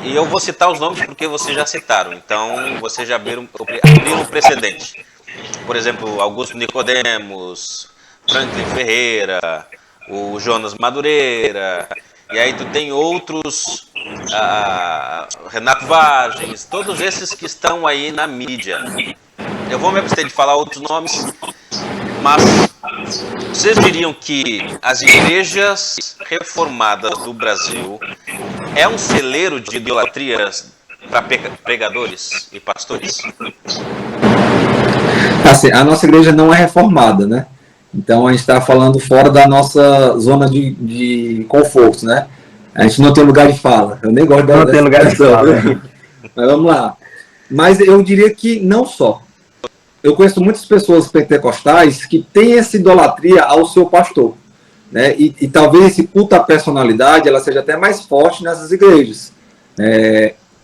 e eu vou citar os nomes porque vocês já citaram, então vocês já abriram um precedente. Por exemplo, Augusto Nicodemos, Franklin Ferreira, o Jonas Madureira, e aí tu tem outros, Renato Vargens, todos esses que estão aí na mídia. Eu vou me abster de falar outros nomes, mas vocês diriam que as igrejas reformadas do Brasil é um celeiro de idolatrias para pregadores e pastores? Assim, a nossa igreja não é reformada, né? Então a gente está falando fora da nossa zona de conforto, né? A gente não tem lugar de fala. Eu nem gosto Não tem lugar de fala. Mas vamos lá. Mas eu diria que não só. Eu conheço muitas pessoas pentecostais que têm essa idolatria ao seu pastor, né? E talvez esse culto à personalidade ela seja até mais forte nessas igrejas.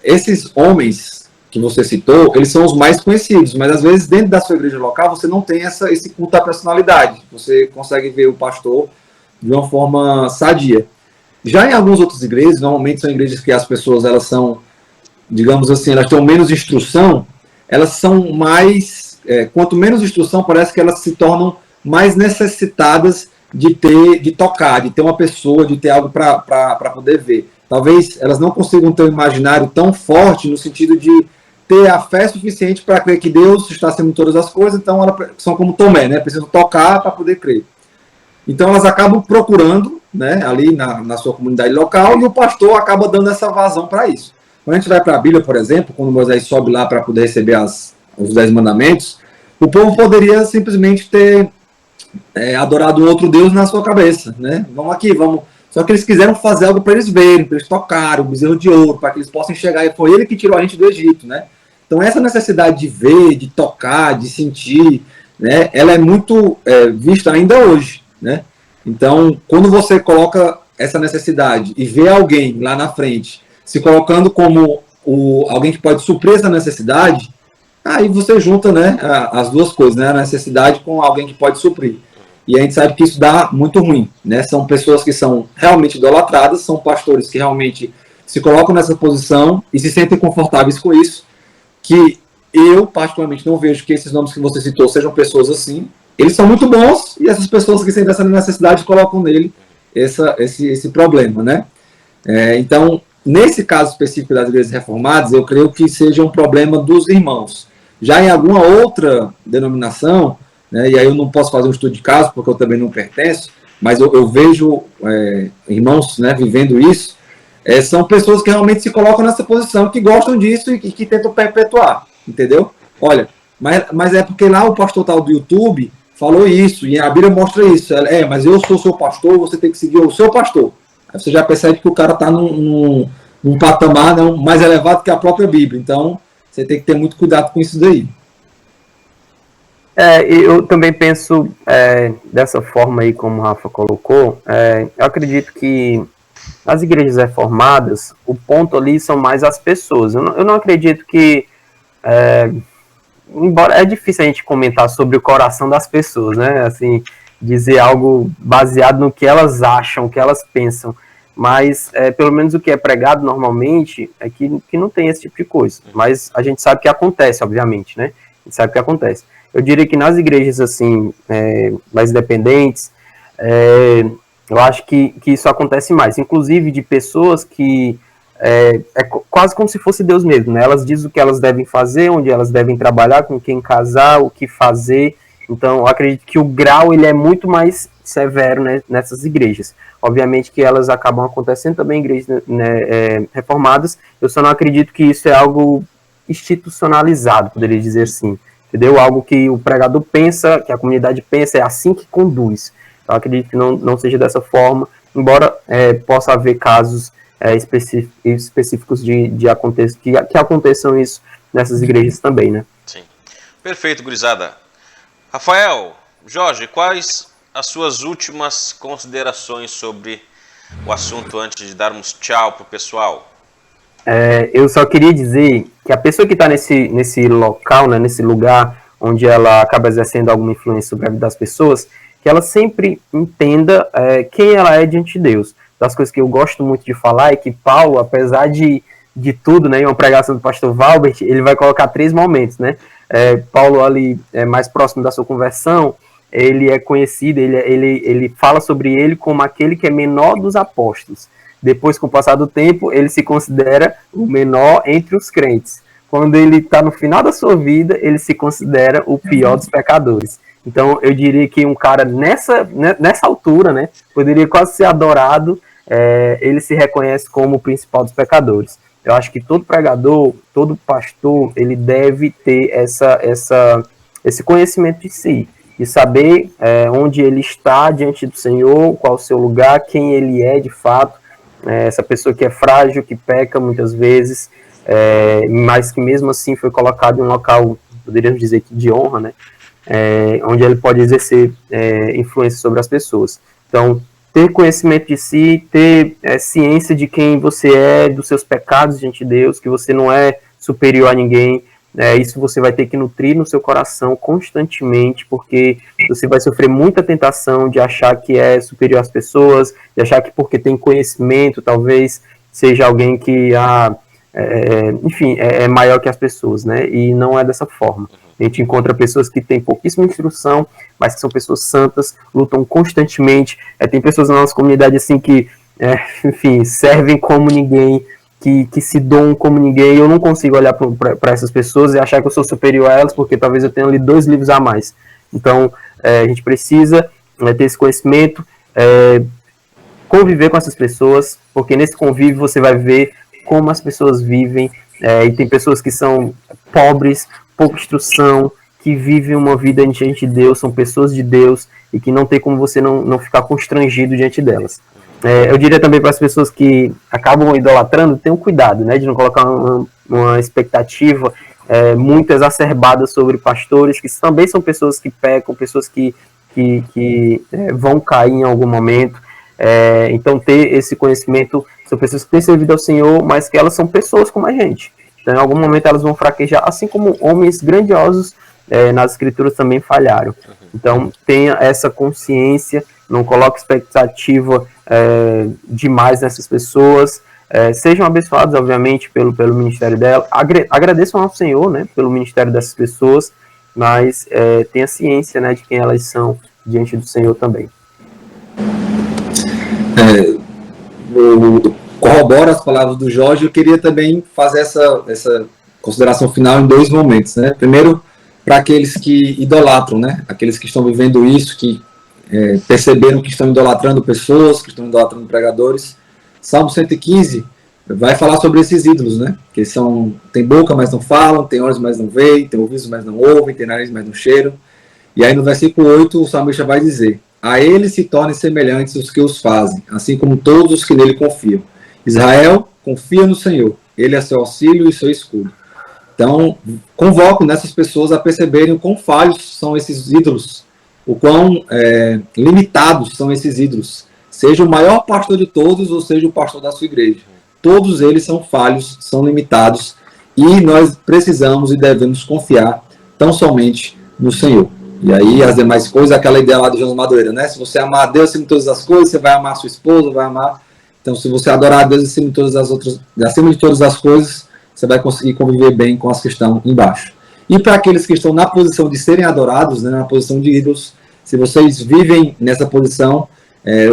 Esses homens que você citou, eles são os mais conhecidos, mas às vezes dentro da sua igreja local você não tem esse culto à personalidade. Você consegue ver o pastor de uma forma sadia. Já em algumas outras igrejas, normalmente são igrejas que as pessoas elas são, digamos assim, elas têm menos instrução, elas são mais... quanto menos instrução, parece que elas se tornam mais necessitadas de tocar, de ter uma pessoa, de ter algo para poder ver. Talvez elas não consigam ter um imaginário tão forte no sentido de ter a fé suficiente para crer que Deus está acima de todas as coisas, então elas são como Tomé, né? Precisam tocar para poder crer. Então elas acabam procurando, né, ali na sua comunidade local, e o pastor acaba dando essa vazão para isso. Quando a gente vai para a Bíblia, por exemplo, quando Moisés sobe lá para poder receber os 10 mandamentos, o povo poderia simplesmente ter adorado um outro Deus na sua cabeça, né? Vamos aqui, vamos. Só que eles quiseram fazer algo para eles verem, para eles tocarem o bezerro de ouro, para que eles possam enxergar. E foi ele que tirou a gente do Egito, né? Então essa necessidade de ver, de tocar, de sentir, né? Ela é muito vista ainda hoje, né? Então, quando você coloca essa necessidade e vê alguém lá na frente se colocando como alguém que pode suprir essa necessidade, aí você junta, né, as duas coisas, né, a necessidade com alguém que pode suprir. E a gente sabe que isso dá muito ruim, né? São pessoas que são realmente idolatradas, são pastores que realmente se colocam nessa posição e se sentem confortáveis com isso, que eu particularmente não vejo que esses nomes que você citou sejam pessoas assim. Eles são muito bons e essas pessoas que sentem essa necessidade colocam nele esse problema, né? Então, nesse caso específico das igrejas reformadas, eu creio que seja um problema dos irmãos. Já em alguma outra denominação, né, e aí eu não posso fazer um estudo de caso, porque eu também não pertenço, mas eu vejo irmãos, né, vivendo isso, são pessoas que realmente se colocam nessa posição, que gostam disso e que tentam perpetuar, entendeu? Olha, mas é porque lá o pastor tal do YouTube falou isso, e a Bíblia mostra isso. Mas eu sou seu pastor, você tem que seguir o seu pastor. Aí você já percebe que o cara está num patamar mais elevado que a própria Bíblia. Então, você tem que ter muito cuidado com isso daí. Eu também penso dessa forma aí, como o Rafa colocou. Eu acredito que nas igrejas reformadas, o ponto ali são mais as pessoas. Eu não acredito que, embora é difícil a gente comentar sobre o coração das pessoas, né? Assim, dizer algo baseado no que elas acham, o que elas pensam. Mas, pelo menos o que é pregado normalmente é que não tem esse tipo de coisa. Mas a gente sabe que acontece, obviamente, né? A gente sabe que acontece. Eu diria que nas igrejas, assim, mais independentes, eu acho que isso acontece mais. Inclusive de pessoas que quase como se fosse Deus mesmo, né? Elas dizem o que elas devem fazer, onde elas devem trabalhar, com quem casar, o que fazer. Então, eu acredito que o grau ele é muito mais severo, né, nessas igrejas. Obviamente que elas acabam acontecendo também em igrejas, né, reformadas. Eu só não acredito que isso é algo institucionalizado, poderia dizer assim. Entendeu? Algo que o pregador pensa, que a comunidade pensa, é assim que conduz. Eu acredito que não seja dessa forma, embora possa haver casos específicos que aconteçam isso nessas igrejas também, né? Sim. Perfeito, gurizada. Rafael, Jorge, quais as suas últimas considerações sobre o assunto antes de darmos tchau pro pessoal? Eu só queria dizer que a pessoa que está nesse local, né, nesse lugar onde ela acaba exercendo alguma influência sobre a vida das pessoas, que ela sempre entenda quem ela é diante de Deus. Das coisas que eu gosto muito de falar é que Paulo, apesar de tudo, né, em uma pregação do pastor Valbert, ele vai colocar 3 momentos, né? Paulo ali, mais próximo da sua conversão, ele é conhecido, ele fala sobre ele como aquele que é menor dos apóstolos. Depois, com o passar do tempo, ele se considera o menor entre os crentes. Quando ele está no final da sua vida, ele se considera o pior dos pecadores. Então, eu diria que um cara nessa altura, né, poderia quase ser adorado, ele se reconhece como o principal dos pecadores. Eu acho que todo pregador, todo pastor, ele deve ter esse conhecimento de si, de saber onde ele está diante do Senhor, qual o seu lugar, quem ele é de fato, essa pessoa que é frágil, que peca muitas vezes, mas que mesmo assim foi colocado em um local, poderíamos dizer que de honra, né? Onde ele pode exercer influência sobre as pessoas. Então, ter conhecimento de si, ter ciência de quem você é, dos seus pecados diante de Deus, que você não é superior a ninguém, isso você vai ter que nutrir no seu coração constantemente, porque você vai sofrer muita tentação de achar que é superior às pessoas, de achar que porque tem conhecimento, talvez seja alguém que, enfim, é maior que as pessoas, né? E não é dessa forma. A gente encontra pessoas que têm pouquíssima instrução, mas que são pessoas santas, lutam constantemente. Tem pessoas na nossa comunidade assim que, enfim, servem como ninguém, que se doam como ninguém. Eu não consigo olhar para essas pessoas e achar que eu sou superior a elas, porque talvez eu tenha lido 2 livros a mais. Então, a gente precisa ter esse conhecimento, conviver com essas pessoas, porque nesse convívio você vai ver como as pessoas vivem, e tem pessoas que são pobres, pouca instrução, que vivem uma vida diante de Deus, são pessoas de Deus, e que não tem como você não ficar constrangido diante delas. Eu diria também para as pessoas que acabam idolatrando, tenham cuidado, né, de não colocar uma expectativa muito exacerbada sobre pastores, que também são pessoas que pecam, pessoas que vão cair em algum momento. Então, ter esse conhecimento, são pessoas que têm servido ao Senhor, mas que elas são pessoas como a gente. Então, em algum momento elas vão fraquejar, assim como homens grandiosos nas escrituras também falharam. Então, tenha essa consciência, não coloque expectativa demais nessas pessoas, sejam abençoados, obviamente, pelo ministério dela, agradeçam ao Senhor, né, pelo ministério dessas pessoas, mas tenha ciência, né, de quem elas são diante do Senhor também. Corroboro as palavras do Jorge. Eu queria também fazer essa consideração final em 2 momentos, né? Primeiro, para aqueles que idolatram, né? Aqueles que estão vivendo isso, que perceberam que estão idolatrando pessoas, que estão idolatrando pregadores. Salmo 115 vai falar sobre esses ídolos, né? Que tem boca, mas não falam, tem olhos, mas não veem, tem ouvidos, mas não ouvem, tem nariz, mas não cheiram. E aí no versículo 8 o salmista vai dizer: a eles se tornem semelhantes os que os fazem, assim como todos os que nele confiam. Israel confia no Senhor, ele é seu auxílio e seu escudo. Então, convoco nessas pessoas a perceberem o quão falhos são esses ídolos, o quão limitados são esses ídolos. Seja o maior pastor de todos ou seja o pastor da sua igreja. Todos eles são falhos, são limitados e nós precisamos e devemos confiar tão somente no Senhor. E aí as demais coisas, aquela ideia lá do João Madureira, né? Se você amar a Deus acima de todas as coisas, você vai amar a sua esposa, vai amar. Então, se você adorar a Deus acima de todas as coisas, você vai conseguir conviver bem com as que estão embaixo. E para aqueles que estão na posição de serem adorados, né, na posição de ídolos, se vocês vivem nessa posição,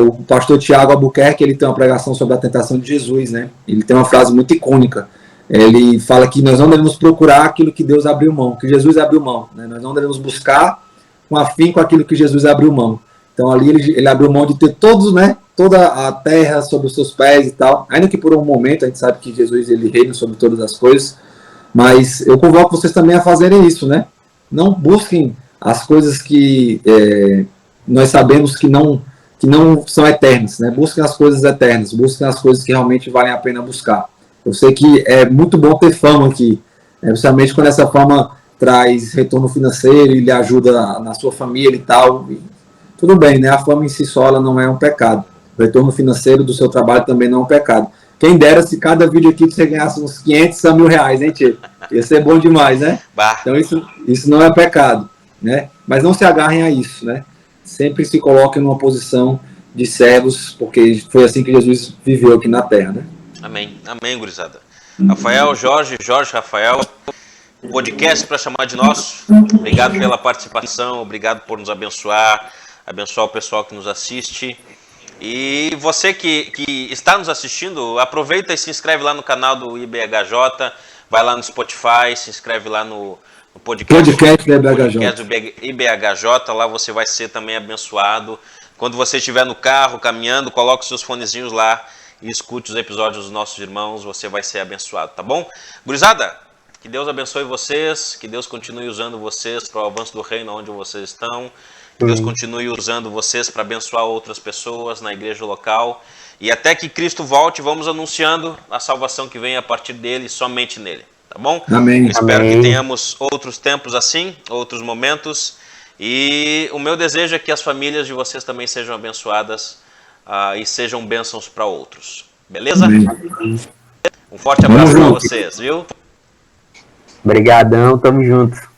o pastor Tiago Albuquerque, ele tem uma pregação sobre a tentação de Jesus, né? Ele tem uma frase muito icônica. Ele fala que nós não devemos procurar aquilo que Deus abriu mão, que Jesus abriu mão, né? Nós não devemos buscar com afinco aquilo que Jesus abriu mão. Então ali ele abriu mão de ter todos, né, toda a terra sobre os seus pés e tal, ainda que por um momento a gente sabe que Jesus ele reina sobre todas as coisas, mas eu convoco vocês também a fazerem isso, né? Não busquem as coisas que nós sabemos que não são eternas, né? Busquem as coisas eternas, busquem as coisas que realmente valem a pena buscar. Eu sei que é muito bom ter fama aqui, principalmente quando essa fama traz retorno financeiro e lhe ajuda na sua família e tal. Tudo bem, né? A fama em si só ela não é um pecado. O retorno financeiro do seu trabalho também não é um pecado. Quem dera se cada vídeo aqui você ganhasse uns 500 a R$1.000, hein, tio? Ia ser bom demais, né? Então isso não é pecado, né? Mas não se agarrem a isso, né? Sempre se coloquem numa posição de servos, porque foi assim que Jesus viveu aqui na Terra, né? Amém. Amém, gurizada. Rafael, Jorge, Rafael, podcast para chamar de nosso. Obrigado pela participação, obrigado por nos abençoar o pessoal que nos assiste. E você que está nos assistindo, aproveita e se inscreve lá no canal do IBHJ, vai lá no Spotify, se inscreve lá no podcast do IBHJ, lá você vai ser também abençoado. Quando você estiver no carro, caminhando, coloque os seus fonezinhos lá e escute os episódios dos nossos irmãos, você vai ser abençoado, tá bom? Gurizada, que Deus abençoe vocês, que Deus continue usando vocês para o avanço do reino onde vocês estão, que Deus continue usando vocês para abençoar outras pessoas na igreja local, e até que Cristo volte, vamos anunciando a salvação que vem a partir dele, somente nele, tá bom? Amém. Espero que tenhamos outros tempos assim, outros momentos, e o meu desejo é que as famílias de vocês também sejam abençoadas e sejam bênçãos para outros, beleza? Amém. Um forte abraço para vocês, viu? Obrigadão, tamo junto.